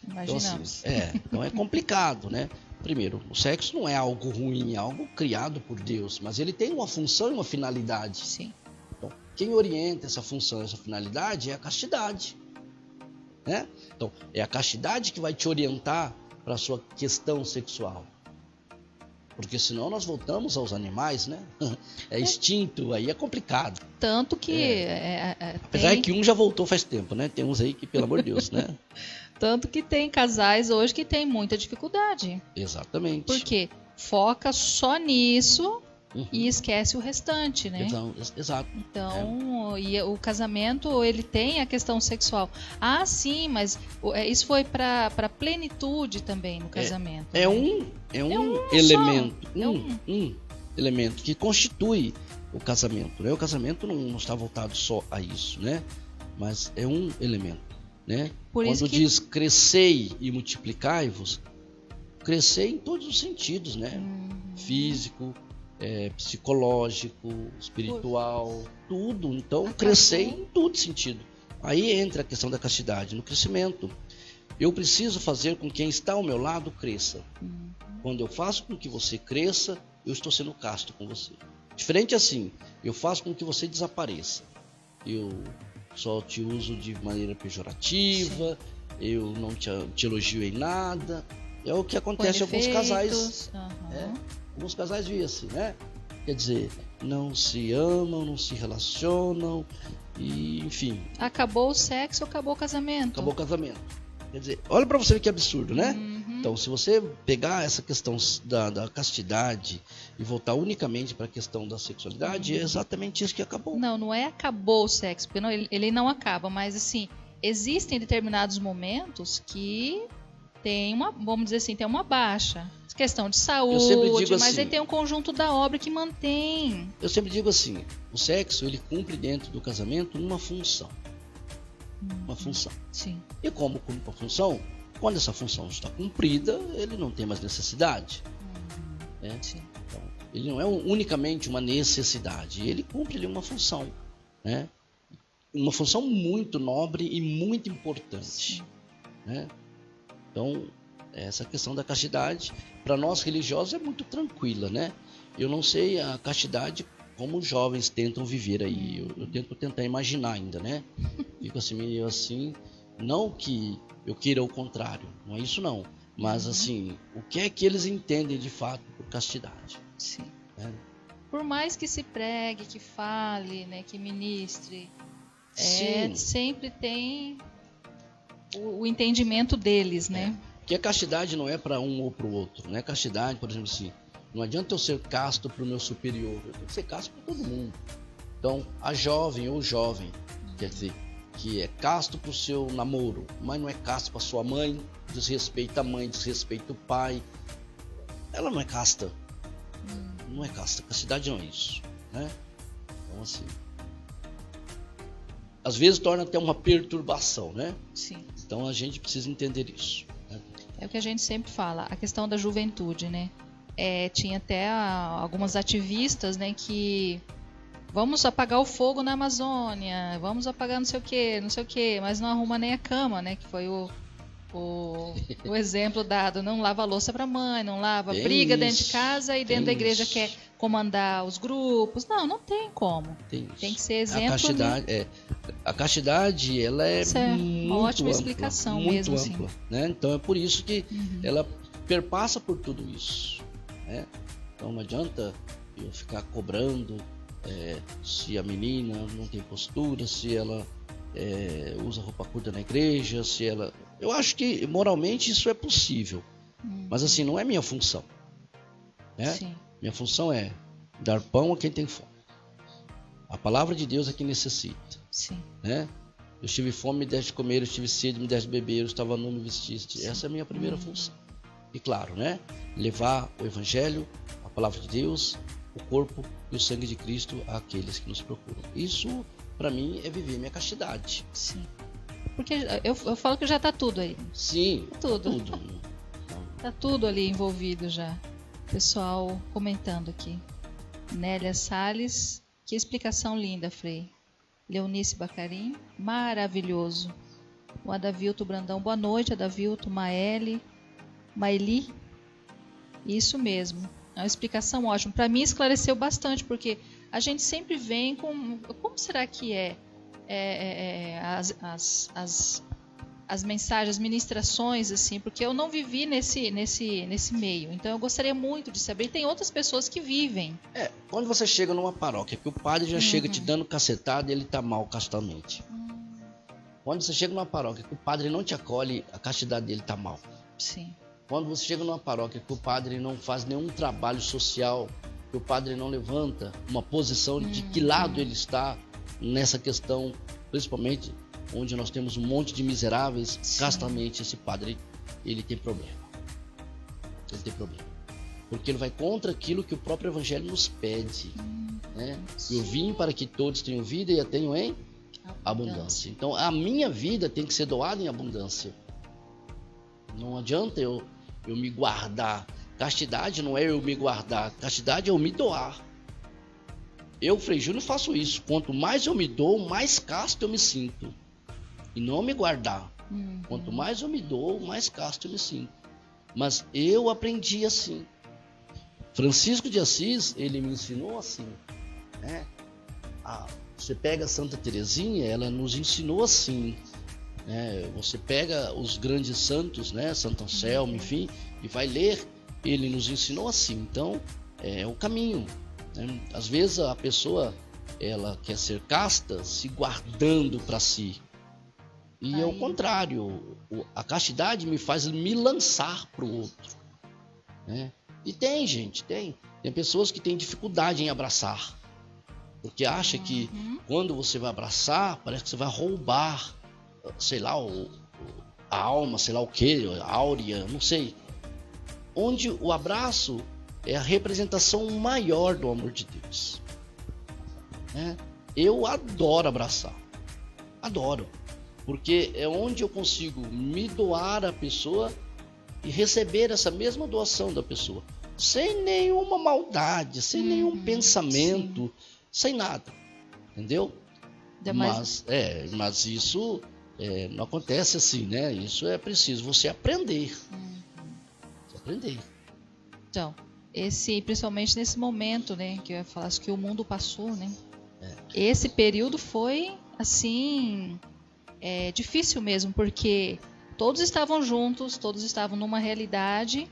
Imaginamos. Então, assim, então é complicado, né? Primeiro, o sexo não é algo ruim, é algo criado por Deus, mas ele tem uma função e uma finalidade. Sim. Então, quem orienta essa função e essa finalidade é a castidade, né? Então, é a castidade que vai te orientar para a sua questão sexual. Porque senão nós voltamos aos animais, né? É instinto, aí é complicado. Tanto que... Apesar que um já voltou faz tempo, né? Tem uns aí que, pelo amor de Deus, né? Tanto que tem casais hoje que tem muita dificuldade. Exatamente. Porque foca só nisso e esquece o restante, né? Exato. Então, e o casamento, ele tem a questão sexual. Sim, mas isso foi para plenitude também no casamento. É um elemento, um elemento que constitui o casamento, né? O casamento não está voltado só a isso, né? Mas é um elemento, né? Quando diz crescei e multiplicai-vos, crescer em todos os sentidos, né? Físico, psicológico, espiritual, tudo. Então, crescer em todo sentido. Aí entra a questão da castidade. No crescimento, eu preciso fazer com que quem está ao meu lado cresça. Quando eu faço com que você cresça, eu estou sendo casto com você. Diferente assim, eu faço com que você desapareça. Eu só te uso de maneira pejorativa, eu não te elogio em nada. É o que acontece em alguns casais. Alguns casais vivem assim, né? Quer dizer, não se amam, não se relacionam, e enfim. Acabou o sexo, acabou o casamento. Acabou o casamento. Quer dizer, olha pra você ver que absurdo, né? Então, se você pegar essa questão da castidade e voltar unicamente para a questão da sexualidade, é exatamente isso que acabou. Não é acabou o sexo, porque ele não acaba, mas assim, existem determinados momentos que tem uma, vamos dizer assim, tem uma baixa. Questão de saúde, mas assim, aí tem um conjunto da obra que mantém. Eu sempre digo assim, o sexo, ele cumpre dentro do casamento uma função. Uma função. Sim. E como cumpre uma função, quando essa função está cumprida, ele não tem mais necessidade. Né? Sim. Então, ele não é unicamente uma necessidade, ele cumpre ali uma função. Né? Uma função muito nobre e muito importante. Né? Então, essa questão da castidade, para nós religiosos, é muito tranquila, né? Eu não sei a castidade como os jovens tentam viver aí. Eu tento tentar imaginar ainda, né? Fico assim, meio assim, não que eu queira o contrário, não é isso não. Mas assim, o que é que eles entendem de fato por castidade? Sim. Né? Por mais que se pregue, que fale, né, que ministre, sempre tem o entendimento deles, né? Porque a castidade não é para um ou para o outro, né? Castidade, por exemplo, assim, não adianta eu ser casto para o meu superior, eu tenho que ser casto para todo mundo. Então, a jovem ou jovem, quer dizer, que é casto para o seu namoro, mas não é casto para sua mãe, desrespeita a mãe, desrespeita o pai, ela não é casta. Não é casta, castidade não é isso, né? Então, assim, às vezes torna até uma perturbação, né? Sim. Então a gente precisa entender isso. É o que a gente sempre fala, a questão da juventude, né? Tinha até algumas ativistas, né, que vamos apagar o fogo na Amazônia, vamos apagar não sei o que, mas não arruma nem a cama, né? Que foi o exemplo dado, não lava a louça para a mãe, não lava, briga dentro de casa e dentro da igreja quer comandar os grupos. Não tem como. Tem que ser exemplo. A castidade, ela é muito uma ótima ampla, explicação muito mesmo, ampla, assim. Né? Então é por isso que ela perpassa por tudo isso. Né? Então não adianta eu ficar cobrando se a menina não tem postura, se ela usa roupa curta na igreja, se ela... Eu acho que moralmente isso é possível, mas assim, não é minha função. Né? Sim. Minha função é dar pão a quem tem fome. A palavra de Deus é quem necessita. Sim. Né? Eu tive fome, me deste de comer, eu tive sede, me deste de beber, eu estava nu, me vestiste. Sim. Essa é a minha primeira função. E claro, né? Levar o evangelho, a palavra de Deus, o corpo e o sangue de Cristo àqueles que nos procuram. Isso, para mim, é viver minha castidade. Sim. Porque eu falo que já está tudo aí. Sim, tudo. Tá tudo ali envolvido já. Pessoal comentando aqui. Nélia Salles, que explicação linda, Frei. Leonice Bacarim, maravilhoso. O Adavilto Brandão, boa noite, Adavilto. Maeli, isso mesmo. É uma explicação ótima. Para mim esclareceu bastante, porque a gente sempre vem com... Como será que as mensagens, as ministrações, assim, porque eu não vivi nesse meio. Então eu gostaria muito de saber. E tem outras pessoas que vivem. Quando você chega numa paróquia, que o padre já chega te dando cacetada e ele está mal castamente. Quando você chega numa paróquia que o padre não te acolhe, a castidade dele está mal. Sim. Quando você chega numa paróquia que o padre não faz nenhum trabalho social, que o padre não levanta uma posição de que lado ele está nessa questão, principalmente onde nós temos um monte de miseráveis, castamente esse padre, ele tem problema. Ele tem problema. Porque ele vai contra aquilo que o próprio evangelho nos pede. Né? Eu vim para que todos tenham vida e a tenham em abundância. Então a minha vida tem que ser doada em abundância. Não adianta eu me guardar. Castidade não é eu me guardar. Castidade é eu me doar. Eu, Frei Júnior, faço isso. Quanto mais eu me dou, mais casto eu me sinto. E não me guardar. Quanto mais eu me dou, mais casto eu me sinto. Mas eu aprendi assim. Francisco de Assis, ele me ensinou assim, né? Você pega Santa Teresinha, ela nos ensinou assim, né? Você pega os grandes santos, né? Santo Anselmo, enfim, e vai ler, ele nos ensinou assim. Então, é o caminho, né? Às vezes a pessoa, ela quer ser casta se guardando para si. E é o contrário, a castidade me faz me lançar para o outro, né? E tem, gente, tem pessoas que têm dificuldade em abraçar, porque acha que quando você vai abraçar, parece que você vai roubar, sei lá, a alma, sei lá o que, a áurea, não sei. Onde o abraço é a representação maior do amor de Deus, né? Eu adoro abraçar, adoro. Porque é onde eu consigo me doar à pessoa e receber essa mesma doação da pessoa. Sem nenhuma maldade, sem nenhum pensamento, sem nada. Entendeu? Mas isso não acontece assim, né? Isso é preciso você aprender. Você aprender. Então, principalmente nesse momento, né? Que eu ia falar que o mundo passou, né? Esse período foi, assim... difícil mesmo, porque todos estavam juntos, todos estavam numa realidade,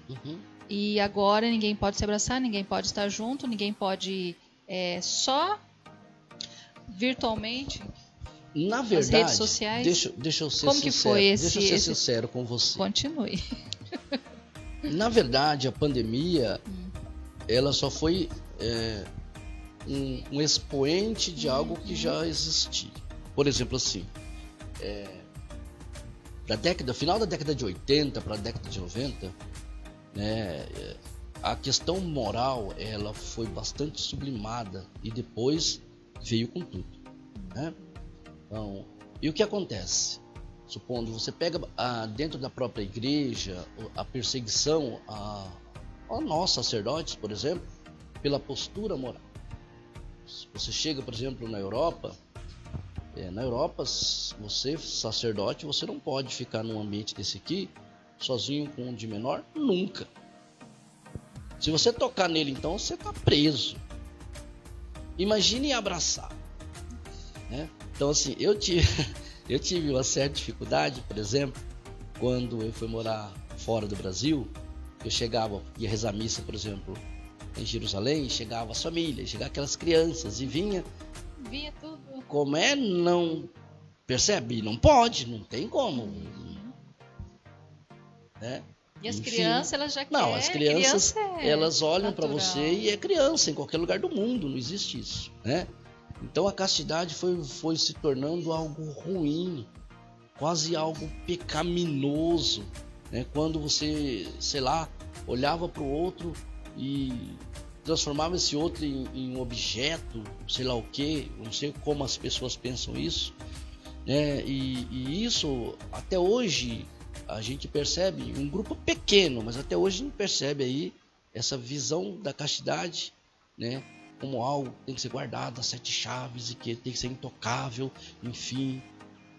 e agora ninguém pode se abraçar, ninguém pode estar junto, ninguém pode só virtualmente. Na verdade, as redes sociais. Deixa eu ser Como sincero, que foi deixa eu ser sincero com você. Continue. Na verdade, a pandemia ela só foi um expoente de algo que já existia. Por exemplo, assim, final da década de 80 para a década de 90, né, a questão moral ela foi bastante sublimada e depois veio com tudo, né? Então, e o que acontece? Supondo você pega dentro da própria igreja a perseguição a nós sacerdotes, por exemplo, pela postura moral. Você chega, por exemplo, na Europa, você, sacerdote, você não pode ficar num ambiente desse aqui, sozinho com um de menor, nunca. Se você tocar nele, então, você está preso. Imagine abraçar, né? Então, assim, eu tive uma certa dificuldade, por exemplo, quando eu fui morar fora do Brasil. Eu ia rezar missa, por exemplo, em Jerusalém, chegava as famílias, chegava aquelas crianças e vinha tudo. Como não percebe? Não pode, não tem como, né? E as crianças, elas já querem. Não, as crianças, elas olham para você e é criança em qualquer lugar do mundo, não existe isso, né? Então a castidade foi se tornando algo ruim, quase algo pecaminoso, né? Quando você, sei lá, olhava para o outro e transformava esse outro em um objeto, sei lá o que, não sei como as pessoas pensam isso, né? E isso, até hoje, a gente percebe, um grupo pequeno, mas até hoje a gente percebe aí essa visão da castidade, né? Como algo que tem que ser guardado às 7 chaves e que tem que ser intocável, enfim,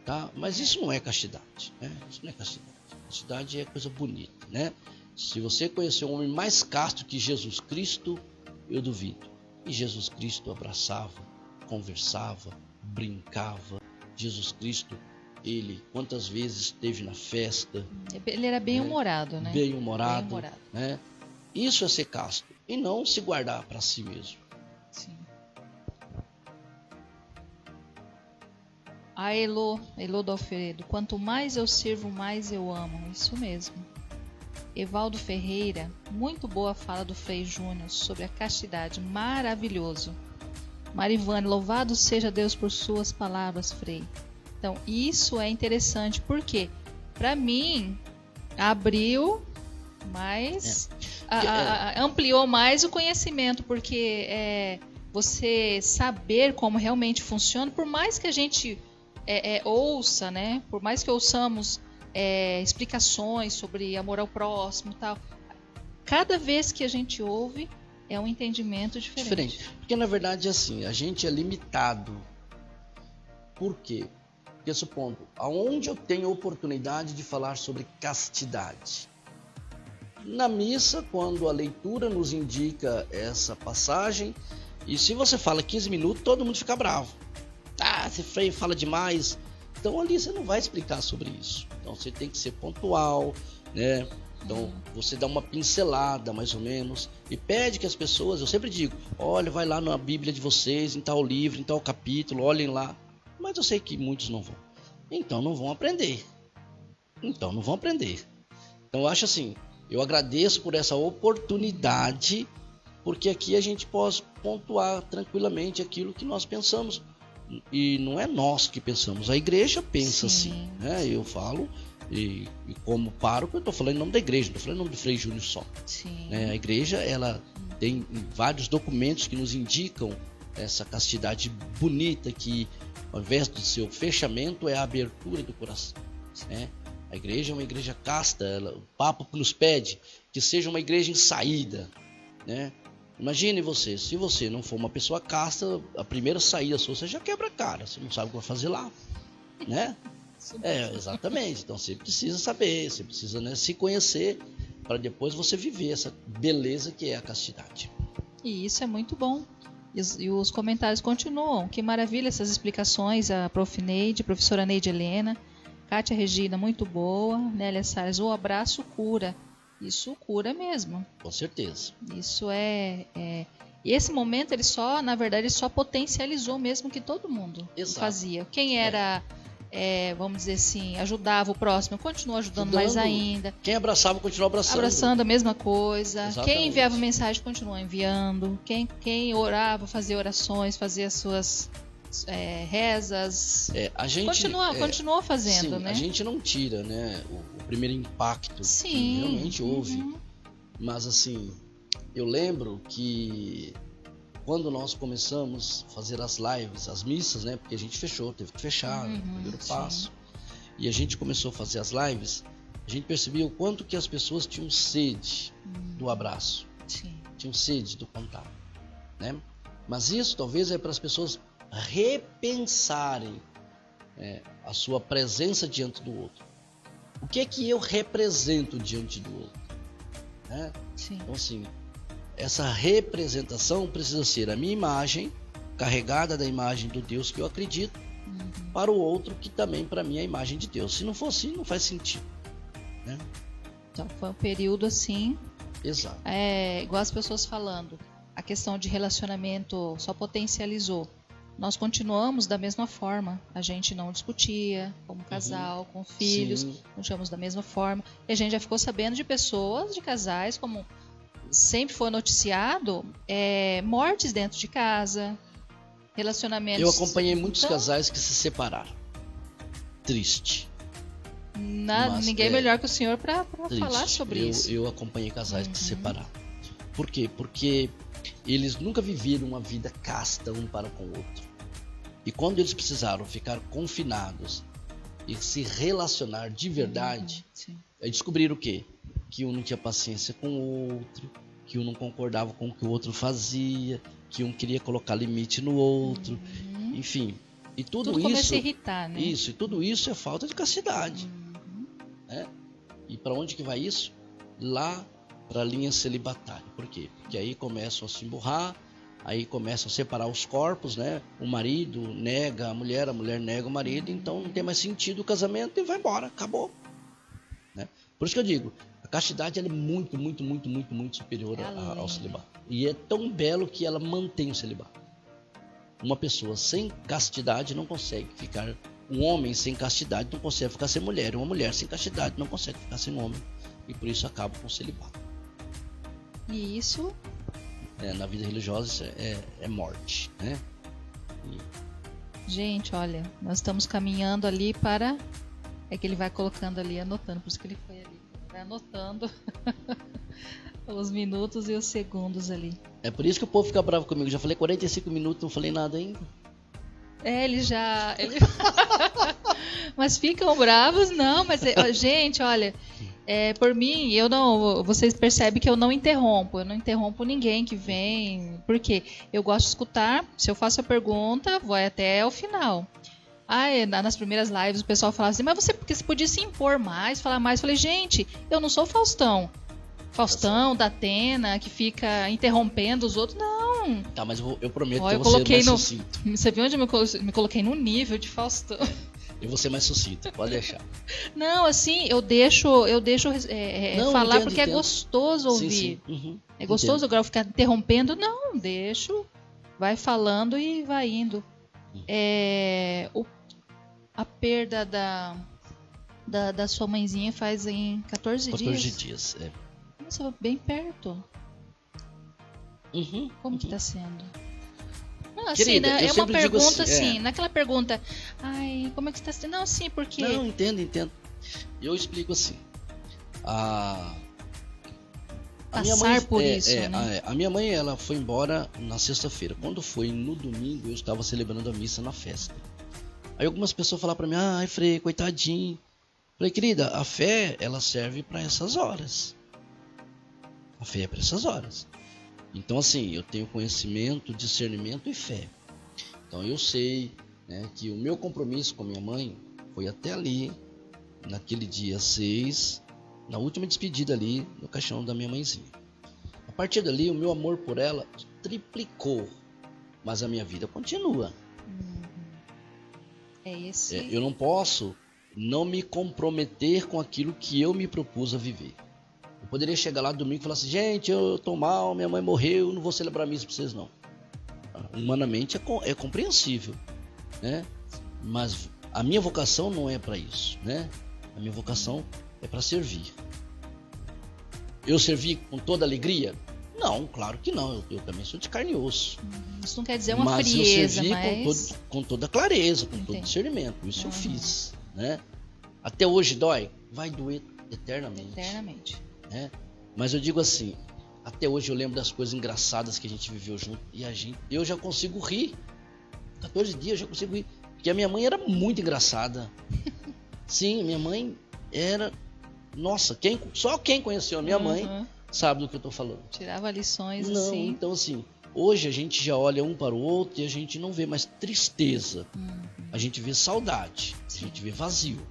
tá? Mas isso não é castidade, né? Isso não é castidade. Castidade é coisa bonita, né? Se você conhecer um homem mais casto que Jesus Cristo, eu duvido. E Jesus Cristo abraçava, conversava, brincava. Jesus Cristo, ele quantas vezes esteve na festa. Ele era bem-humorado, né? Bem-humorado, né? Isso é ser casto e não se guardar para si mesmo. Sim. A Elô do Alfredo, quanto mais eu sirvo, mais eu amo. Isso mesmo. Evaldo Ferreira, muito boa a fala do Frei Júnior sobre a castidade, maravilhoso. Marivane, louvado seja Deus por suas palavras, Frei. Então, isso é interessante, porque, para mim, abriu mais, ampliou mais o conhecimento, porque você saber como realmente funciona, por mais que a gente ouça, né? Por mais que ouçamos explicações sobre amor ao próximo e tal, cada vez que a gente ouve é um entendimento diferente. Porque na verdade assim, a gente é limitado. Por quê? Porque supondo, aonde eu tenho oportunidade de falar sobre castidade? Na missa, quando a leitura nos indica essa passagem, e se você fala 15 minutos, todo mundo fica bravo. esse freio fala demais. Então ali você não vai explicar sobre isso. Então você tem que ser pontual, né? Então você dá uma pincelada mais ou menos e pede que as pessoas, eu sempre digo, olha, vai lá na Bíblia de vocês, em tal livro, em tal capítulo, olhem lá. Mas eu sei que muitos não vão. Então não vão aprender. Então eu acho assim, eu agradeço por essa oportunidade, porque aqui a gente pode pontuar tranquilamente aquilo que nós pensamos. E não é nós que pensamos, a igreja pensa assim, né? Eu falo, e como pároco, eu estou falando em nome da igreja, não estou falando em nome do Frei Júnior só. A igreja, ela tem vários documentos que nos indicam essa castidade bonita, que ao invés do seu fechamento é a abertura do coração, né? A igreja é uma igreja casta, o Papa nos pede que seja uma igreja em saída, né? Imagine você, se você não for uma pessoa casta, a primeira saída sua, você já quebra a cara, você não sabe o que vai fazer lá, né? Exatamente, então você precisa saber, você precisa, né, se conhecer, para depois você viver essa beleza que é a castidade. E isso é muito bom. E os comentários continuam, que maravilha essas explicações, a Prof. Neide, a professora Neide Helena, Kátia Regina, muito boa, Nélia Salles, o abraço cura. Isso cura mesmo. Com certeza. Isso E esse momento, ele só, na verdade, só potencializou mesmo que todo mundo fazia. Quem era, vamos dizer assim, ajudava o próximo, continuou ajudando mais ainda. Quem abraçava, continuou abraçando. Abraçando a mesma coisa. Exatamente. Quem enviava mensagem, continuou enviando. Quem orava, fazia orações, fazia suas rezas. A gente continuou fazendo, sim, né? A gente não tira, né, o primeiro impacto que realmente houve. Mas assim, eu lembro que quando nós começamos a fazer as lives, as missas, né, porque a gente fechou, teve que fechar, o primeiro passo. E a gente começou a fazer as lives, a gente percebia o quanto que as pessoas tinham sede do abraço. Tinham sede do contato, né? Mas isso talvez é para as pessoas repensarem a sua presença diante do outro. O que é que eu represento diante do outro, né? Então assim, essa representação precisa ser a minha imagem, carregada da imagem do Deus que eu acredito, para o outro que também para mim é a imagem de Deus. Se não for assim, não faz sentido, né? Então foi um período assim. Exato. Igual as pessoas falando, a questão de relacionamento só potencializou. Nós continuamos da mesma forma, a gente não discutia como casal, com filhos, continuamos da mesma forma. E a gente já ficou sabendo de pessoas, de casais, como sempre foi noticiado, mortes dentro de casa, relacionamentos... Eu acompanhei muitos casais que se separaram. Triste. Ninguém melhor que o senhor para falar sobre isso. Eu acompanhei casais que se separaram. Por quê? Porque eles nunca viveram uma vida casta um para com o outro. E quando eles precisaram ficar confinados e se relacionar de verdade, descobriram o quê? Que um não tinha paciência com o outro, que um não concordava com o que o outro fazia, que um queria colocar limite no outro, enfim. E tudo isso começa a irritar, né? Isso, e tudo isso é falta de castidade. Né? E para onde que vai isso? Lá para a linha celibatária. Por quê? Porque aí começam a se emburrar, aí começam a separar os corpos, né? O marido nega a mulher nega o marido, então não tem mais sentido o casamento e vai embora, acabou. Né? Por isso que eu digo, a castidade ela é muito, muito, muito, muito, muito superior ao celibato. E é tão belo que ela mantém o celibato. Uma pessoa sem castidade não consegue ficar... Um homem sem castidade não consegue ficar sem mulher. Uma mulher sem castidade não consegue ficar sem homem. E por isso acaba com o celibato. E isso... na vida religiosa isso é morte, né? Gente, olha, nós estamos caminhando ali para... É que ele vai colocando ali, anotando, por isso que ele foi ali. Vai anotando os minutos e os segundos ali. É por isso que o povo fica bravo comigo. Já falei 45 minutos, não falei nada ainda. Ele Mas ficam bravos, não, mas gente, olha, por mim, vocês percebem que eu não interrompo ninguém que vem, porque eu gosto de escutar, se eu faço a pergunta, vou até o final. Nas primeiras lives o pessoal falava assim, mas você podia se impor mais, falar mais. Eu falei, gente, eu não sou Faustão da Atena, que fica interrompendo os outros, não. Não. Tá, mas eu prometo Ó, que eu eu vou ser coloquei mais no- sucinto. Você viu onde eu me coloquei no nível de Faustão? Eu vou ser mais sucinto, pode deixar. Não, assim, eu deixo Não, falar entendo, porque é entendo. gostoso ouvir. Sim, sim. Uhum, É gostoso entendo. agora eu ficar interrompendo? Não, deixo. Vai falando e vai indo. A perda da sua mãezinha faz em 14 14 dias. Nossa, bem perto. Uhum, Como que tá sendo? Não, assim, Querida, né, eu é uma sempre digo pergunta assim, naquela pergunta, ai, como é que você tá sendo? Não, assim, porque... Não, entendo. Eu explico assim. A minha Passar mãe, por isso, né? a minha mãe, ela foi embora na sexta-feira. Quando foi no domingo, eu estava celebrando a missa na festa. Aí algumas pessoas falaram pra mim, ai, Frei, coitadinho. Falei, querida, a fé, ela serve para essas horas. A fé é para essas horas. Então, assim, eu tenho conhecimento, discernimento e fé. Então, eu sei, né, que o meu compromisso com a minha mãe foi até ali, naquele dia 6, na última despedida ali no caixão da minha mãezinha. A partir dali, o meu amor por ela triplicou, mas a minha vida continua. Eu não posso não me comprometer com aquilo que eu me propus a viver. Eu poderia chegar lá domingo e falar assim, gente, eu tô mal, minha mãe morreu, não vou celebrar missa pra vocês não. Humanamente é compreensível, né? Mas a minha vocação não é para isso, né? A minha vocação é para servir. Eu servi com toda alegria? Não, claro que não. Eu também sou de carne e osso. Isso não quer dizer uma mas frieza, eu servi mas... com toda clareza, com todo discernimento. Isso eu fiz, né? Até hoje dói? Vai doer eternamente. Né? Mas eu digo assim, até hoje eu lembro das coisas engraçadas que a gente viveu junto e eu já consigo rir. 14 dias eu já consigo rir. Porque a minha mãe era muito engraçada. Sim, minha mãe era... Nossa, só quem conheceu a minha mãe sabe do que eu tô falando. Tirava lições não, assim. Então assim, hoje a gente já olha um para o outro e a gente não vê mais tristeza. A gente vê saudade, a gente vê vazio,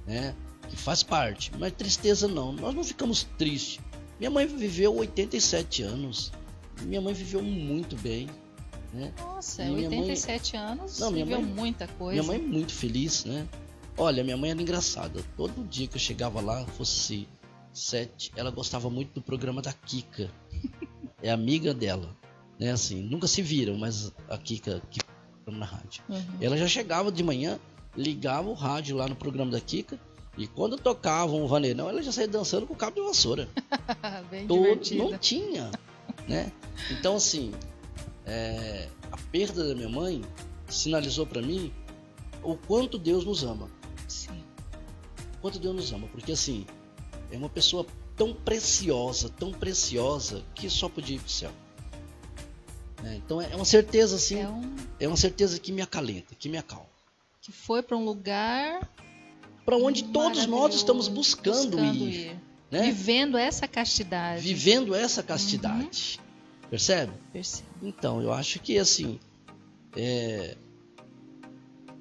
né? Que faz parte, mas tristeza não. Nós não ficamos tristes. Minha mãe viveu 87 anos. Minha mãe viveu muito bem, né? Nossa, 87 anos, viveu muita coisa. Minha mãe é muito feliz, né? Olha, minha mãe era engraçada. Todo dia que eu chegava lá, fosse 7, ela gostava muito do programa da Kika. É amiga dela, né? Assim, nunca se viram, mas a Kika que na rádio. Ela já chegava de manhã, ligava o rádio lá no programa da Kika. E quando tocavam o vaneirão, ela já saía dançando com o cabo de vassoura. Bem divertida. Não tinha, né? Então, assim, a perda da minha mãe sinalizou para mim o quanto Deus nos ama. Sim. O quanto Deus nos ama. Porque, assim, é uma pessoa tão preciosa, que só podia ir pro céu. Então, é uma certeza, assim, é uma certeza que me acalenta, que me acalma. Que foi para um lugar... para onde todos nós estamos buscando ir. Né? Vivendo essa castidade. Percebe? Percebo. Então, eu acho que assim,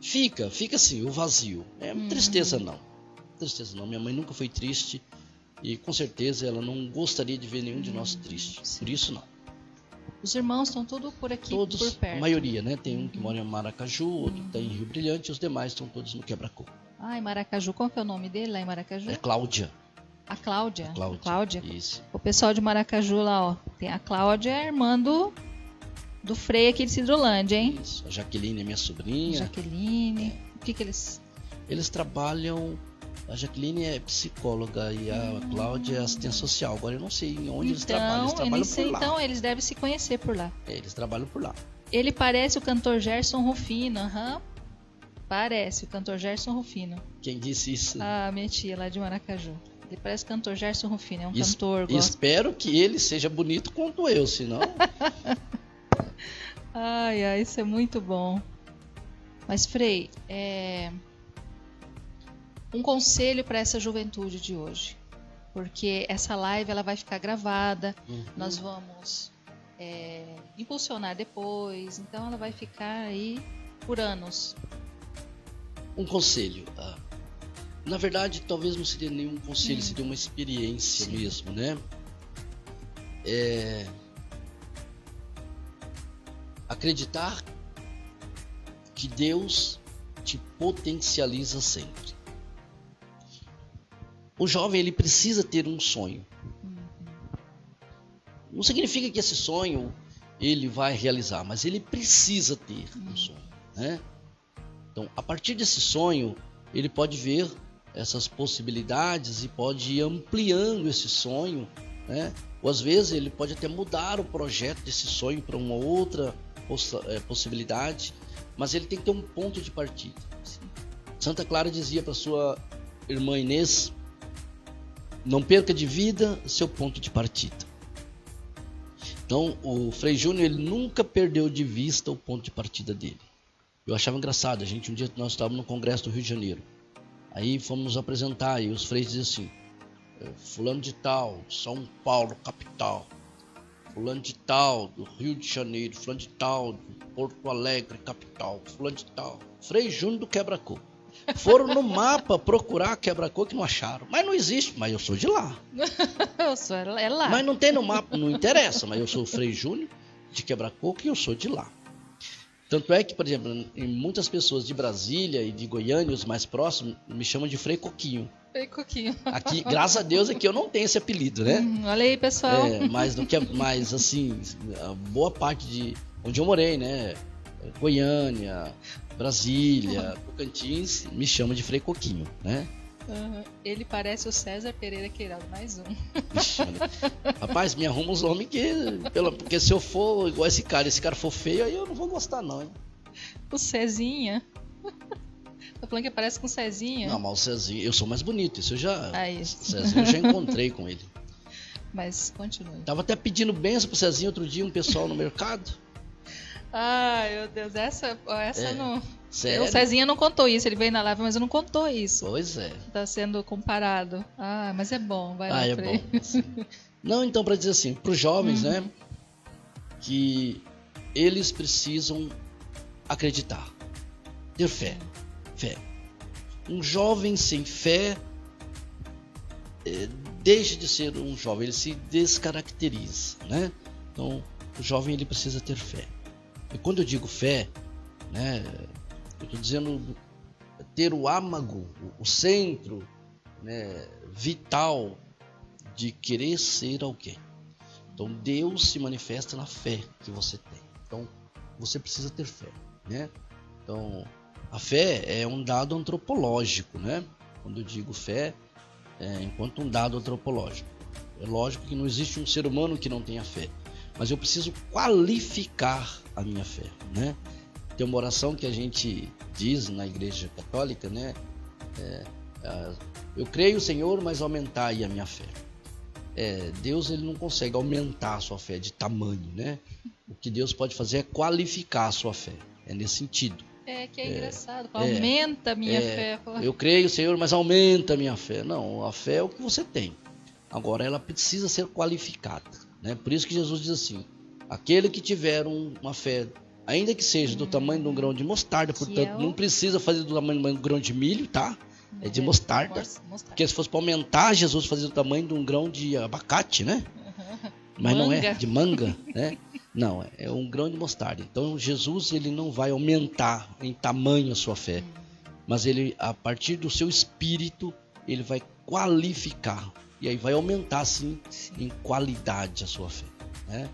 fica assim, o vazio. Tristeza não. Minha mãe nunca foi triste e com certeza ela não gostaria de ver nenhum de nós triste. Sim. Por isso não. Os irmãos estão todos por aqui, todos, por perto. A maioria, né? Tem um que mora em Maracaju, outro está em Rio Brilhante, os demais estão todos no Quebra-Coco. Em Maracaju, qual que é o nome dele lá em Maracaju? É Cláudia. A Cláudia? Cláudia. Isso. O pessoal de Maracaju lá, ó. Tem a Cláudia, irmã do Frei aqui de Cidrolândia, hein? Isso. A Jaqueline é minha sobrinha. Jaqueline. O que eles... Eles trabalham... A Jaqueline é psicóloga e a Cláudia é assistente social. Agora eu não sei onde eles trabalham. Eles trabalham por lá. Então eles devem se conhecer por lá. Eles trabalham por lá. Ele parece o cantor Gerson Rufino, Parece o cantor Gerson Rufino. Quem disse isso? Minha tia lá de Maracaju. Ele parece o cantor Gerson Rufino, é um cantor. Espero que ele seja bonito quanto eu, senão... Isso é muito bom. Mas, Frei, um conselho para essa juventude de hoje. Porque essa live ela vai ficar gravada, nós vamos impulsionar depois, então ela vai ficar aí por anos. Um conselho. Na verdade, talvez não seria nenhum conselho, seria uma experiência mesmo, né? acreditar que Deus te potencializa sempre. O jovem, ele precisa ter um sonho. Não significa que esse sonho ele vai realizar, mas ele precisa ter um sonho, né? Então, a partir desse sonho, ele pode ver essas possibilidades e pode ir ampliando esse sonho, né? Ou às vezes ele pode até mudar o projeto desse sonho para uma outra possibilidade, mas ele tem que ter um ponto de partida. Santa Clara dizia para sua irmã Inês: não perca de vida seu ponto de partida. Então, o Frei Júnior, ele nunca perdeu de vista o ponto de partida dele. Eu achava engraçado, um dia nós estávamos no Congresso do Rio de Janeiro. Aí fomos nos apresentar e os freis diziam assim: fulano de tal, São Paulo, capital. Fulano de tal, do Rio de Janeiro. Fulano de tal, de Porto Alegre, capital. Fulano de tal. Frei Júnior do Quebra-Coco. Foram no mapa procurar Quebra-Coco e não acharam. Mas não existe, mas eu sou de lá. É lá. Mas não tem no mapa, não interessa. Mas eu sou o Frei Júnior de Quebra-Coco e eu sou de lá. Tanto é que, por exemplo, em muitas pessoas de Brasília e de Goiânia, os mais próximos, me chamam de Frei Coquinho. Frei Coquinho. Aqui, graças a Deus, aqui eu não tenho esse apelido, né? Olha aí, pessoal. Mas assim, a boa parte de onde eu morei, né? Goiânia, Brasília, Tocantins, me chama de Frei Coquinho, né? Ele parece o César Pereira Queirado, mais um. Vixe, rapaz, me arruma uns homens porque se eu for igual esse cara for feio, aí eu não vou gostar não, hein? O Cezinha. Tá falando que parece com o Cezinha? Não, mas o Cezinha, eu sou mais bonito, isso eu já... isso. O Cezinha eu já encontrei com ele. Mas continue. Tava até pedindo benção pro Cezinha outro dia, um pessoal no mercado. Ai, meu Deus, essa não... Sério? O Cezinha não contou isso, ele veio na live, mas não contou isso. Pois é. Tá sendo comparado. Mas é bom, vai lá, Frei. É bom. Assim. Não, então, para dizer assim, para os jovens, né, que eles precisam acreditar, ter fé. Um jovem sem fé deixa de ser um jovem, ele se descaracteriza, né? Então, o jovem, ele precisa ter fé. E quando eu digo fé, né, eu estou dizendo ter o âmago, o centro, né, vital de querer ser alguém. Então Deus se manifesta na fé que você tem. Então você precisa ter fé, né? Então a fé é um dado antropológico, né? Quando eu digo fé, enquanto um dado antropológico. É lógico que não existe um ser humano que não tenha fé, mas eu preciso qualificar a minha fé, né? Tem uma oração que a gente diz na Igreja Católica, né? Eu creio, Senhor, mas aumentai a minha fé. Deus, ele não consegue aumentar a sua fé de tamanho, né? O que Deus pode fazer é qualificar a sua fé. É nesse sentido. Que é engraçado. Aumenta a minha fé. Eu creio, Senhor, mas aumenta a minha fé. Não, a fé é o que você tem. Agora, ela precisa ser qualificada, né? Por isso que Jesus diz assim: aquele que tiver uma fé, ainda que seja do tamanho de um grão de mostarda, portanto, não precisa fazer do tamanho de um grão de milho, tá? É de mostarda. Porque se fosse para aumentar, Jesus fazia do tamanho de um grão de abacate, né? Mas não é de manga, né? Não, é um grão de mostarda. Então Jesus, ele não vai aumentar em tamanho a sua fé, mas ele, a partir do seu espírito, ele vai qualificar e aí vai aumentar sim em qualidade a sua fé, né?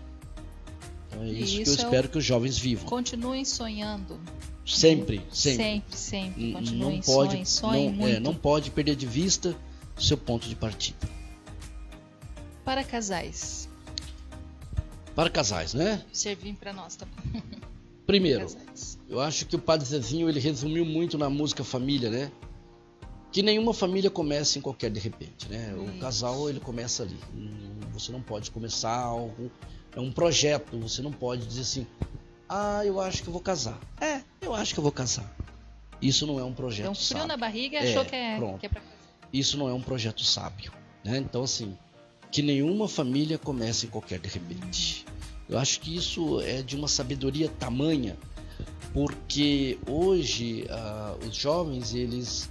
Então é isso que eu espero que os jovens vivam. Continuem sonhando. Sempre. Continuem, sonhem muito. Não pode perder de vista o seu ponto de partida. Para casais. Para casais, né? Servim para nós também. Primeiro, eu acho que o Padre Zezinho, ele resumiu muito na música Família, né? Que nenhuma família começa em qualquer de repente, né? O casal, ele começa ali. Você não pode começar algo, é um projeto, você não pode dizer assim: eu acho que eu vou casar. Eu acho que eu vou casar. Isso não é um projeto sábio. Então, frio na barriga e achou que é para casar. Isso não é um projeto sábio, né? Então, assim, que nenhuma família comece em qualquer de repente. Eu acho que isso é de uma sabedoria tamanha, porque hoje os jovens, eles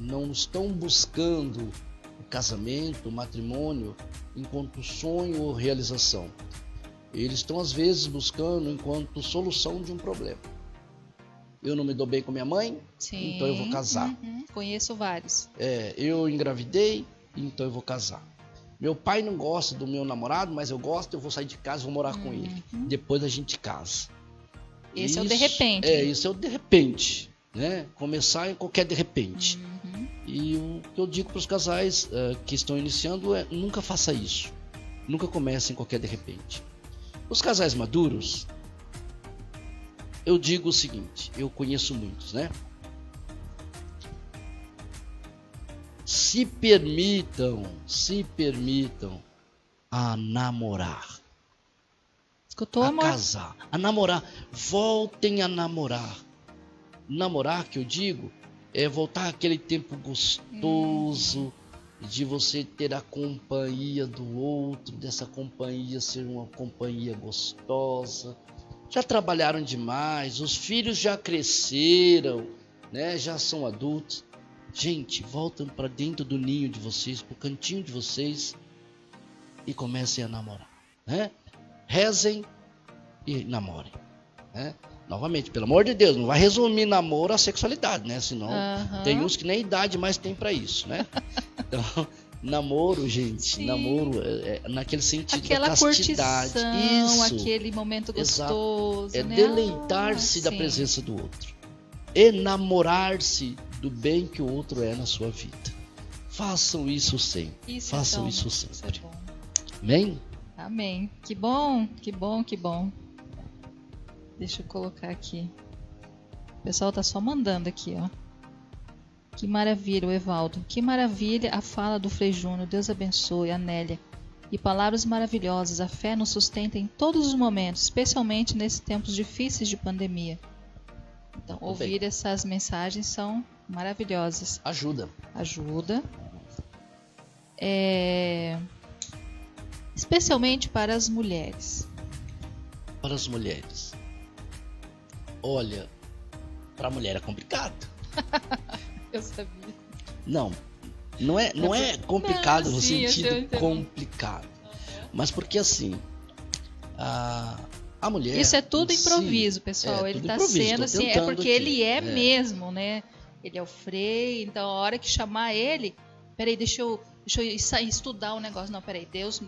não estão buscando o casamento, o matrimônio, enquanto sonho ou realização. Eles estão às vezes buscando enquanto solução de um problema. Eu não me dou bem com minha mãe, Sim. então eu vou casar. Conheço vários. Eu engravidei, então eu vou casar. Meu pai não gosta do meu namorado, mas eu gosto, eu vou sair de casa e vou morar com ele. Depois a gente casa. Esse é o de repente. Isso é o de repente, né? Começar em qualquer de repente. E o que eu digo para os casais que estão iniciando é: nunca faça isso. Nunca comece em qualquer de repente. Os casais maduros, eu digo o seguinte, eu conheço muitos, né? Se permitam a namorar. Escutou, amor? A casar, a namorar. Voltem a namorar. Namorar, que eu digo, é voltar àquele tempo gostoso de você ter a companhia do outro, dessa companhia ser uma companhia gostosa. Já trabalharam demais, os filhos já cresceram, né? Já são adultos. Gente, voltem para dentro do ninho de vocês, para o cantinho de vocês e comecem a namorar, né? Rezem e namorem, né? Novamente, pelo amor de Deus, não vai resumir namoro à sexualidade, né? Senão tem uns que nem idade mais tem para isso, né? Então, namoro, gente, Sim. Namoro é naquele sentido aquela da castidade. Curtição, Isso. aquele momento gostoso. É né? deleitar-se da presença do outro. Enamorar-se do bem que o outro é na sua vida. Façam isso sempre. Façam isso sempre. Isso é bom. Amém? Amém. Que bom, que bom, que bom. Deixa eu colocar aqui. O pessoal tá só mandando aqui, ó. Que maravilha, o Evaldo. Que maravilha a fala do Frei Júnior. Deus abençoe, a Nélia. E palavras maravilhosas. A fé nos sustenta em todos os momentos, especialmente nesses tempos difíceis de pandemia. Então, ouvir essas mensagens são maravilhosas. Ajuda. Especialmente para as mulheres. Para as mulheres. Olha, para a mulher é complicado. Eu sabia. Não é complicado no sentido complicado. Mas porque assim, a mulher... Isso é tudo improviso, pessoal. Ele está sendo assim, é porque ele é mesmo, né? Ele é o Frei, então a hora que chamar ele... Peraí, deixa eu estudar o negócio. Não, peraí, Deus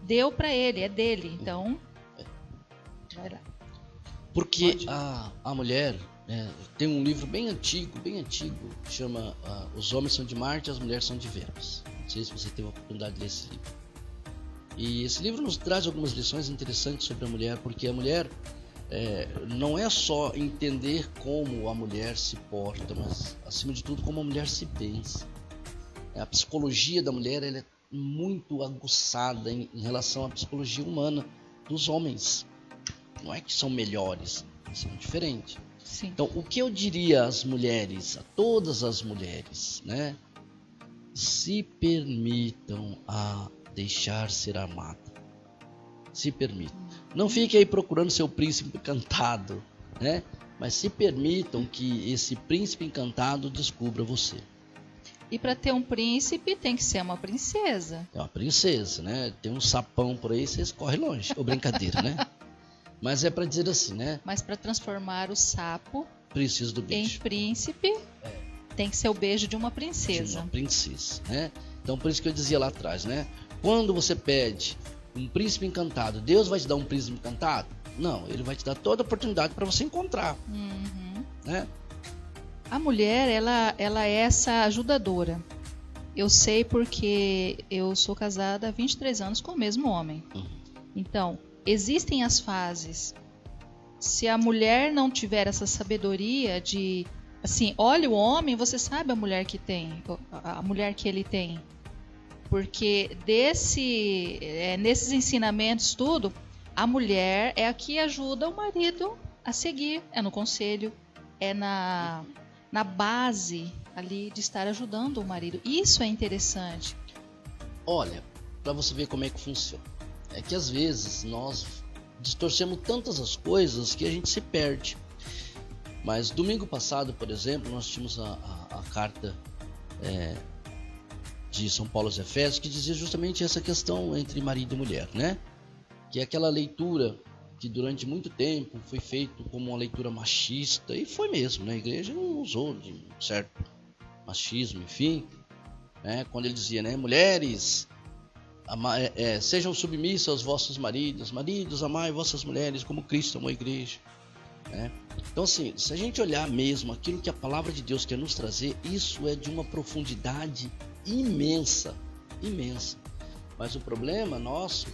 deu para ele, é dele. Então, vai lá. Porque a mulher... tem um livro bem antigo, que chama Os Homens São de Marte, as Mulheres São de Vênus. Não sei se você teve a oportunidade de ler esse livro. E esse livro nos traz algumas lições interessantes sobre a mulher, porque a mulher não é só entender como a mulher se porta, mas, acima de tudo, como a mulher se pensa. A psicologia da mulher ela é muito aguçada em relação à psicologia humana dos homens. Não é que são melhores, são diferentes. Sim. Então, o que eu diria às mulheres, a todas as mulheres, né? Se permitam a deixar ser amada. Se permitam. Não fiquem aí procurando seu príncipe encantado, né? Mas se permitam que esse príncipe encantado descubra você. E para ter um príncipe tem que ser uma princesa. É uma princesa, né? Tem um sapão por aí, vocês correm longe. Ou brincadeira, né? Mas é para dizer assim, né? Mas para transformar o sapo preciso do beijo. Em príncipe, tem que ser o beijo de uma princesa. De uma princesa, né? Então por isso que eu dizia lá atrás, né? Quando você pede um príncipe encantado, Deus vai te dar um príncipe encantado? Não, Ele vai te dar toda a oportunidade para você encontrar, né? A mulher, ela é essa ajudadora. Eu sei porque eu sou casada há 23 anos com o mesmo homem. Então, existem as fases. Se a mulher não tiver essa sabedoria de... Assim, olha o homem, você sabe a mulher que tem, a mulher que ele tem. Porque nesses ensinamentos tudo, a mulher é a que ajuda o marido a seguir. É no conselho, é na base ali de estar ajudando o marido. Isso é interessante. Olha, para você ver como é que funciona. É que às vezes nós distorcemos tantas as coisas que a gente se perde. Mas domingo passado, por exemplo, nós tínhamos a carta de São Paulo aos Efésios, que dizia justamente essa questão entre marido e mulher, né? que é aquela leitura que durante muito tempo foi feito como uma leitura machista, e foi mesmo, né? A igreja não usou de certo machismo, enfim, né? Quando ele dizia, né, mulheres, sejam submissas aos vossos maridos, maridos, amai vossas mulheres como Cristo amou a igreja, né? Então assim, se a gente olhar mesmo aquilo que a palavra de Deus quer nos trazer, isso é de uma profundidade imensa, imensa. Mas o problema nosso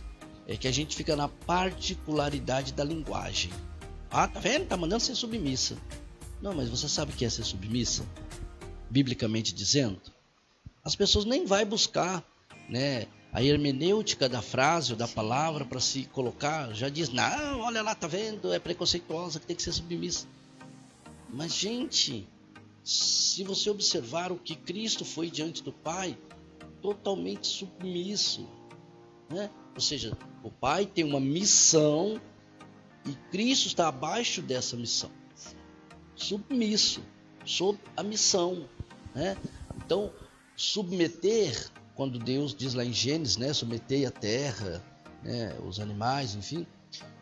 é que a gente fica na particularidade da linguagem. Ah, tá vendo? Tá mandando ser submissa. Não, mas você sabe o que é ser submissa? Biblicamente dizendo? As pessoas nem vão buscar, né, a hermenêutica da frase ou da palavra para se colocar. Já diz, não, olha lá, tá vendo? É preconceituosa, que tem que ser submissa. Mas, gente, se você observar o que Cristo foi diante do Pai, totalmente submisso, né? Ou seja, o Pai tem uma missão e Cristo está abaixo dessa missão, submisso, sob a missão, né? Então, submeter, quando Deus diz lá em Gênesis, né, submetei a terra, né, os animais, enfim,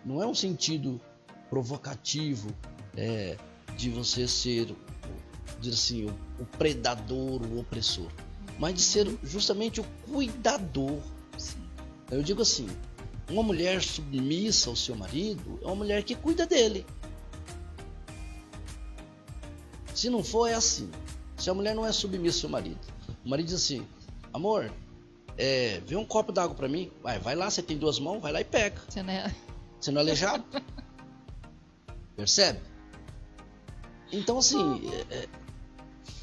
não é um sentido provocativo, de você ser, dizer assim, o predador, o opressor, mas de ser justamente o cuidador. Eu digo assim, uma mulher submissa ao seu marido é uma mulher que cuida dele. Se não for, é assim. Se a mulher não é submissa ao seu marido, o marido diz assim, amor, vê um copo d'água pra mim. Vai lá, você tem 2 mãos, vai lá e pega. Você não é aleijado? Percebe? Então assim,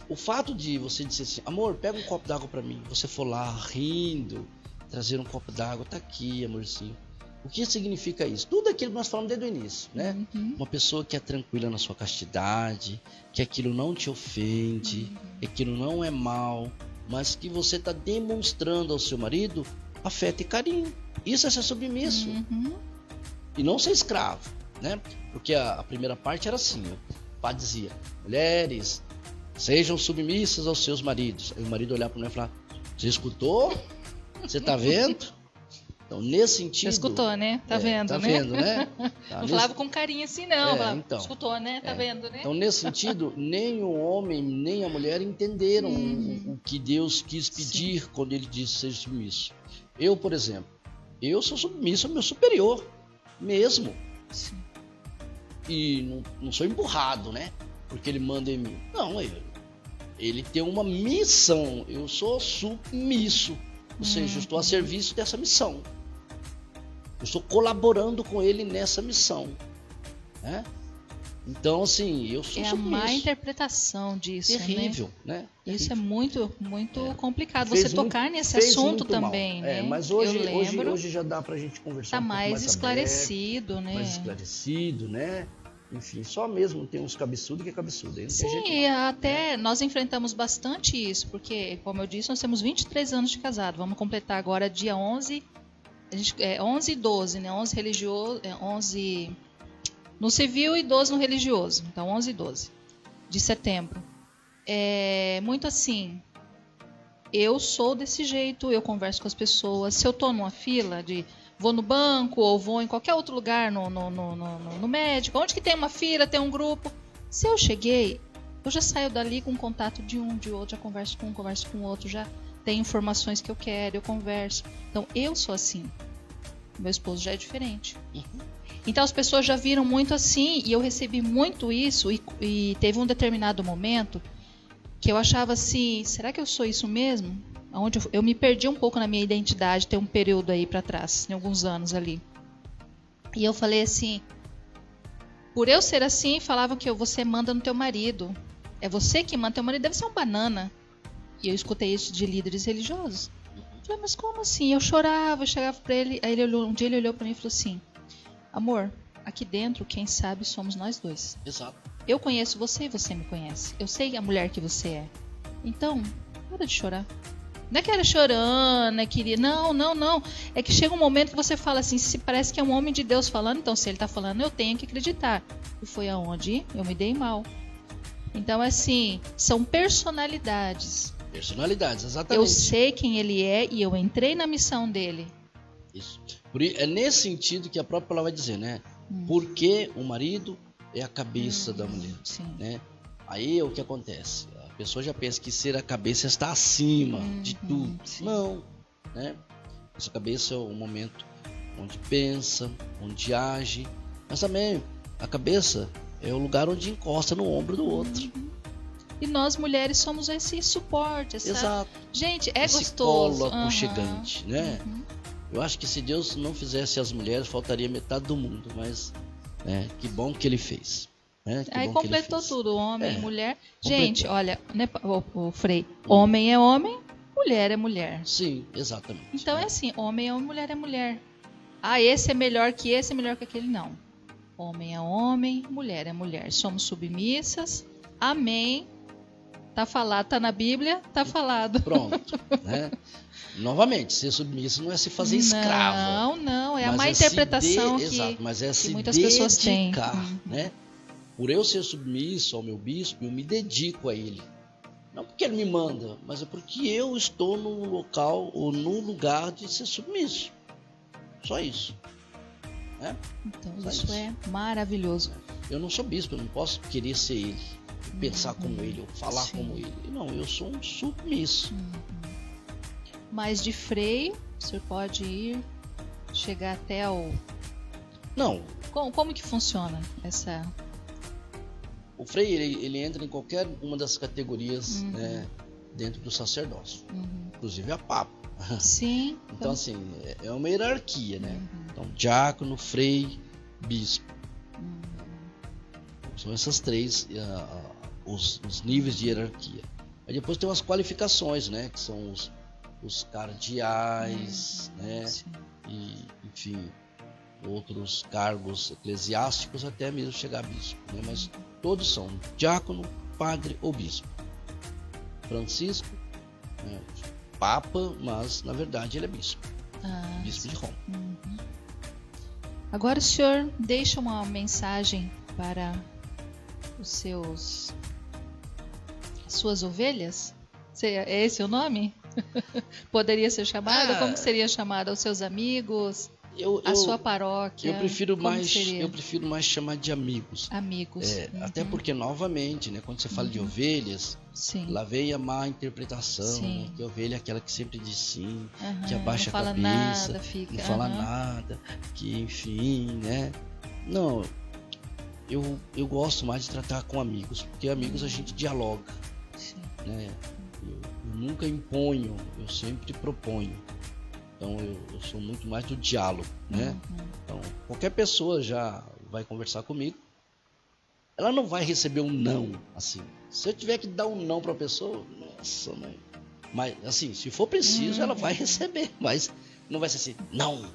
o fato de você dizer assim, amor, pega um copo d'água pra mim, você for lá rindo, trazer um copo d'água, tá aqui, amorzinho. O que significa isso? Tudo aquilo que nós falamos desde o início, né? Uma pessoa que é tranquila na sua castidade, que aquilo não te ofende, que aquilo não é mal, mas que você está demonstrando ao seu marido afeto e carinho. Isso é ser submisso. E não ser escravo, né? Porque a primeira parte era assim, o pai dizia, mulheres, sejam submissas aos seus maridos. Aí o marido olhava para mim e falava, você escutou? Você tá vendo? Então, nesse sentido... Você escutou, né? Tá vendo, tá né? Vendo, né? Não falava com carinho assim, não. Falava, então, escutou, né? Tá vendo, né? Então, nesse sentido, nem o homem, nem a mulher entenderam o que Deus quis pedir quando ele disse seja submisso. Eu, por exemplo, eu sou submisso ao meu superior, mesmo. Sim. E não sou empurrado, né? Porque ele manda em mim. Não, ele tem uma missão. Eu sou submisso. Ou seja, eu estou a serviço dessa missão. Eu estou colaborando com ele nessa missão, né? Então, assim, eu sou submisso. É a má interpretação disso, terrível, né? Isso é muito complicado. Você tocar nesse assunto também, mal. Né? Mas hoje já dá pra gente conversar um pouco mais esclarecido, aberto, né? Mais esclarecido, né? Enfim, só mesmo tem uns cabeçudos que é cabeçudo. Aí não Sim, tem jeito, até nós enfrentamos bastante isso, porque, como eu disse, nós temos 23 anos de casado. Vamos completar agora dia 11, 11 e 12, né? 11 religioso, 11 no civil e 12 no religioso. Então, 11 e 12 de setembro. É muito assim, eu sou desse jeito, eu converso com as pessoas. Se eu tô numa fila vou no banco ou vou em qualquer outro lugar, no médico, onde que tem uma fila, tem um grupo. Se eu cheguei, eu já saio dali com contato de um, de outro, já converso com o outro, já tem informações que eu quero, eu converso. Então, eu sou assim. Meu esposo já é diferente. Então, as pessoas já viram muito assim, e eu recebi muito isso, e teve um determinado momento que eu achava assim, será que eu sou isso mesmo? Onde eu me perdi um pouco na minha identidade, tem um período aí para trás, tem alguns anos ali. E eu falei assim, por eu ser assim, falavam que você manda no teu marido. É você que manda, teu marido deve ser um banana. E eu escutei isso de líderes religiosos. Eu falei, mas como assim? Eu chorava, eu chegava para ele, aí um dia ele olhou para mim e falou assim, amor, aqui dentro, quem sabe somos nós dois. Exato. Eu conheço você e você me conhece. Eu sei a mulher que você é. Então, para de chorar. Não é que era chorando, é queria. Não. É que chega um momento que você fala assim, se parece que é um homem de Deus falando, então se ele está falando, eu tenho que acreditar. E foi aonde eu me dei mal. Então, assim, são personalidades. Personalidades, exatamente. Eu sei quem ele é e eu entrei na missão dele. Isso. É nesse sentido que a própria palavra vai dizer, né? Porque o marido é a cabeça da mulher, sim. né? Aí é o que acontece. A pessoa já pensa que ser a cabeça está acima de tudo. Sim. Não, né? Essa cabeça é o momento onde pensa, onde age, mas também a cabeça é o lugar onde encosta no ombro do outro. E nós mulheres somos esse suporte, essa... Exato. Gente, é esse gostoso. colo aconchegante, né? Eu acho que se Deus não fizesse as mulheres, faltaria metade do mundo, mas que bom que ele fez. Né? Aí completou tudo, homem, mulher. Completou. Gente, olha, né, o Frei, homem é homem, mulher é mulher. Sim, exatamente. Então é assim, homem é homem, mulher é mulher. Ah, esse é melhor que esse, é melhor que aquele, não. Homem é homem, mulher é mulher. Somos submissas, amém. Tá falado, tá na Bíblia, tá falado. Pronto, né? Novamente, ser submisso não é se fazer escrava. Não, é a má interpretação exato, mas é que se muitas pessoas têm. Né? Por eu ser submisso ao meu bispo, eu me dedico a ele. Não porque ele me manda, mas é porque eu estou no local ou no lugar de ser submisso. Só isso. Né? Então isso é maravilhoso. Eu não sou bispo, eu não posso querer ser ele, pensar como ele, ou falar como ele. Não, eu sou um submisso. Mas de freio, o senhor pode ir, chegar até o... Não. Como que funciona essa... O freio, ele entra em qualquer uma das categorias, né, dentro do sacerdócio. Inclusive a papa. Sim. Então, assim, é uma hierarquia, né? Então, diácono, frei, bispo. São essas três, os níveis de hierarquia. Aí depois tem umas qualificações, né? Que são os cardeais, né? E, enfim, outros cargos eclesiásticos, até mesmo chegar a bispo, né? Mas todos são diácono, padre ou bispo. Francisco, né? Papa, mas na verdade ele é bispo. Bispo de Roma. Agora o senhor deixa uma mensagem para suas ovelhas? É esse o nome? Poderia ser chamado? Como seria chamado? Aos seus amigos? A sua paróquia? Eu prefiro mais chamar de amigos. Amigos. Até porque, novamente, né, quando você fala de ovelhas, lá veio a má interpretação, né, que a ovelha é aquela que sempre diz sim, que abaixa a cabeça, não fala nada, que enfim, né? Não, eu gosto mais de tratar com amigos, porque amigos a gente dialoga, né? Eu nunca imponho, eu sempre proponho. Então eu sou muito mais do diálogo, né? Então qualquer pessoa já vai conversar comigo, ela não vai receber um não, assim. Se eu tiver que dar um não para a pessoa, nossa, mãe. Mas assim, se for preciso, ela vai receber, mas não vai ser assim, não.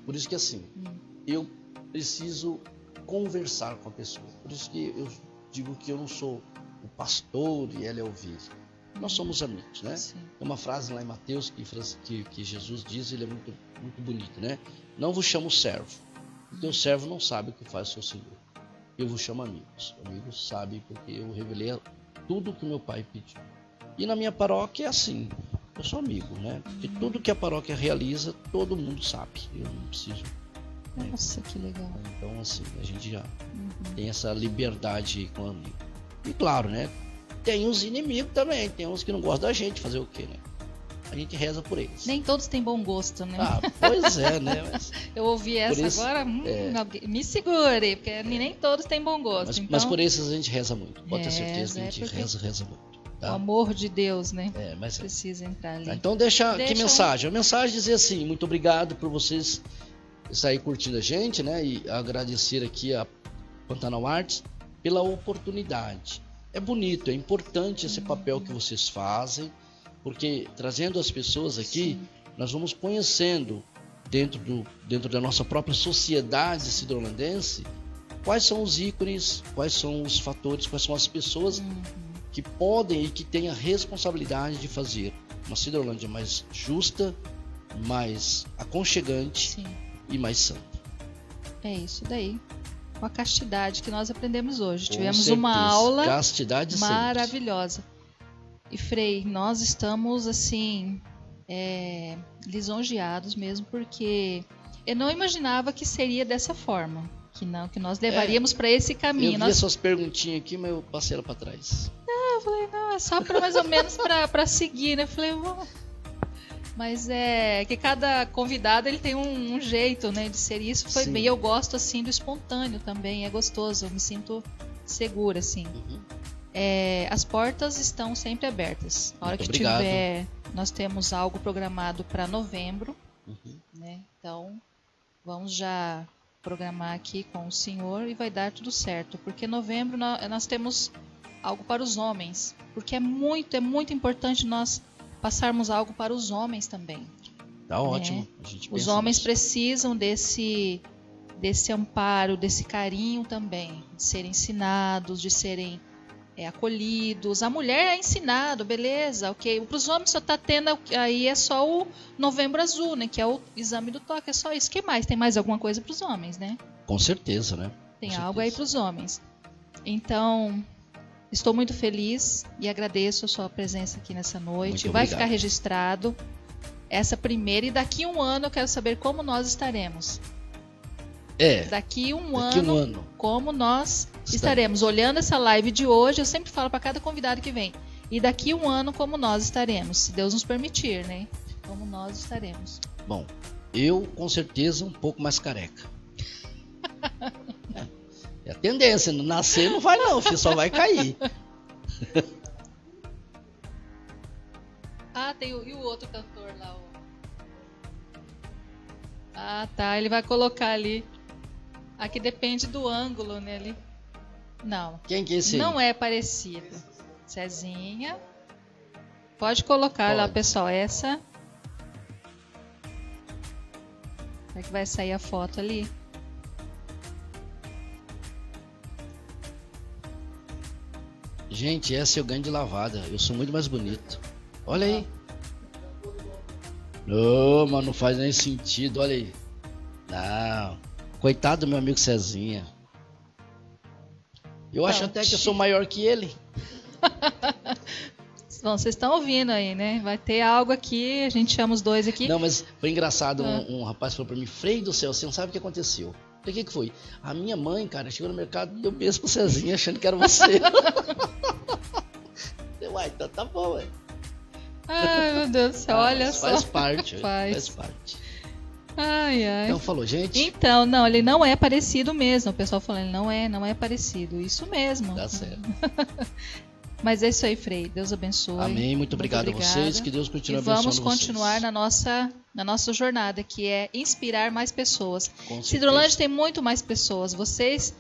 Por isso que assim, eu preciso conversar com a pessoa. Por isso que eu digo que eu não sou o pastor e ela é a ovelha. Nós somos amigos, né? Tem uma frase lá em Mateus que Jesus diz, ele é muito, muito bonito, né? Não vos chamo servo, porque o servo não sabe o que faz o seu Senhor. Eu vos chamo amigos. Amigos sabem porque eu revelei tudo o que meu pai pediu. E na minha paróquia é assim, eu sou amigo, né? Porque tudo que a paróquia realiza, todo mundo sabe. Eu não preciso. Nossa, que legal. Então, assim, a gente já tem essa liberdade com o amigo. E claro, né? Tem uns inimigos também, tem uns que não gostam da gente, fazer o quê, né? A gente reza por eles. Nem todos têm bom gosto, né? Pois é, né? Mas, eu ouvi essa isso, agora, me segure, porque nem todos têm bom gosto. Mas por esses a gente reza muito, pode ter certeza que a gente reza muito. Tá? O amor de Deus, né? Mas precisa entrar ali. Então deixa que mensagem? A mensagem dizer assim, muito obrigado por vocês estarem curtindo a gente, né? E agradecer aqui a Pantanal Arts pela oportunidade. É bonito, é importante esse papel que vocês fazem, porque trazendo as pessoas aqui, nós vamos conhecendo dentro da nossa própria sociedade cidrolandense, quais são os ícones, quais são os fatores, quais são as pessoas que podem e que têm a responsabilidade de fazer uma Cidrolândia mais justa, mais aconchegante e mais santa. É isso daí. Com a castidade que nós aprendemos hoje. Tivemos uma aula maravilhosa. E Frei, nós estamos assim lisonjeados mesmo, porque eu não imaginava que seria dessa forma, que nós levaríamos para esse caminho. Eu vi essas perguntinhas aqui, mas eu passei ela para trás. Eu falei, não, é só para mais ou menos para seguir, né? Eu falei, mas é que cada convidado ele tem um jeito, né, de ser. Isso foi bem. Eu gosto assim do espontâneo também, é gostoso, eu me sinto segura assim. As portas estão sempre abertas. A hora que tiver, nós temos algo programado para novembro, né? Então vamos já programar aqui com o senhor e vai dar tudo certo, porque novembro nós temos algo para os homens, porque é muito importante nós passarmos algo para os homens também. Tá ótimo. A gente os homens precisam desse amparo, desse carinho também, de serem ensinados, de serem acolhidos. A mulher é ensinado, beleza, ok. Para os homens só está tendo aí é só o Novembro Azul, né? Que é o exame do toque, é só isso. O que mais? Tem mais alguma coisa para os homens, né? Com certeza, né? Tem algo aí para os homens. Então, estou muito feliz e agradeço a sua presença aqui nessa noite. Vai ficar registrado essa primeira, e daqui um ano eu quero saber como nós estaremos. Daqui um ano, como nós estaremos. Olhando essa live de hoje, eu sempre falo para cada convidado que vem. E daqui um ano, como nós estaremos, se Deus nos permitir, né? Como nós estaremos. Bom, eu com certeza um pouco mais careca. É a tendência, nascer não vai não, filho, só vai cair. Tem e o outro cantor lá. Tá, ele vai colocar ali. Aqui depende do ângulo, né? Ali. Não. Quem que é esse? Não é parecido. Cezinha. Pode colocar lá, pessoal. Essa. Será que vai sair a foto ali? Gente, essa eu ganho de lavada. Eu sou muito mais bonito. Olha aí. Não, mas não faz nem sentido. Olha aí. Não. Coitado do meu amigo Cezinha. Eu acho até que eu sou maior que ele. Bom, vocês estão ouvindo aí, né? Vai ter algo aqui, a gente chama os dois aqui. Não, mas foi engraçado. Um rapaz falou pra mim: Frei do céu, você não sabe o que aconteceu. O que foi? A minha mãe, cara, chegou no mercado e deu beijo pro Cezinha achando que era você. Uai, então tá bom, ué. Ai, meu Deus do céu, olha só. Faz parte. Faz parte. Ai. Então falou, gente. Então, não, ele não é parecido mesmo. O pessoal falando, ele não é parecido. Isso mesmo. Tá certo. Mas é isso aí, Frei. Deus abençoe. Amém. Muito obrigado a vocês. Que Deus continue abençoando vocês. E vamos continuar na nossa jornada, que é inspirar mais pessoas. Cidrolândia tem muito mais pessoas. Vocês,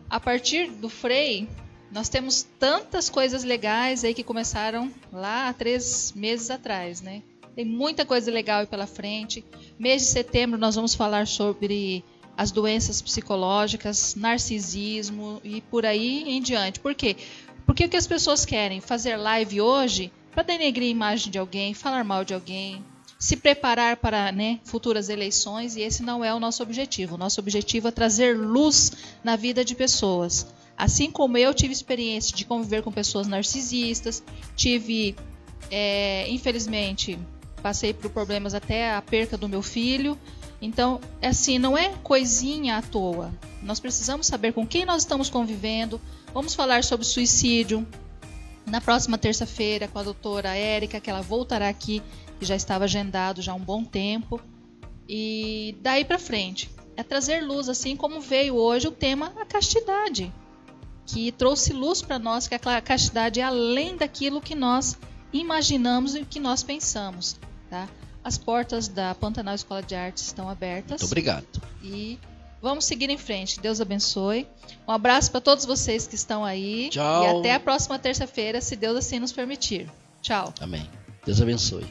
a partir do Frei, nós temos tantas coisas legais aí que começaram lá há 3 meses atrás, né? Tem muita coisa legal aí pela frente. Mês de setembro nós vamos falar sobre as doenças psicológicas, narcisismo e por aí em diante. Por quê? Porque o que as pessoas querem? Fazer live hoje para denegrir a imagem de alguém, falar mal de alguém, se preparar para, né, futuras eleições, e esse não é o nosso objetivo. O nosso objetivo é trazer luz na vida de pessoas. Assim como eu tive experiência de conviver com pessoas narcisistas, infelizmente, passei por problemas até a perca do meu filho. Então, assim, não é coisinha à toa. Nós precisamos saber com quem nós estamos convivendo. Vamos falar sobre suicídio na próxima terça-feira com a doutora Érica, que ela voltará aqui, que já estava agendado já há um bom tempo. E daí para frente, é trazer luz, assim como veio hoje o tema a castidade, que trouxe luz para nós, que a castidade é além daquilo que nós imaginamos e que nós pensamos, tá? As portas da Pantanal Escola de Artes estão abertas. Muito obrigado. E vamos seguir em frente. Deus abençoe. Um abraço para todos vocês que estão aí. Tchau. E até a próxima terça-feira, se Deus assim nos permitir. Tchau. Amém. Deus abençoe.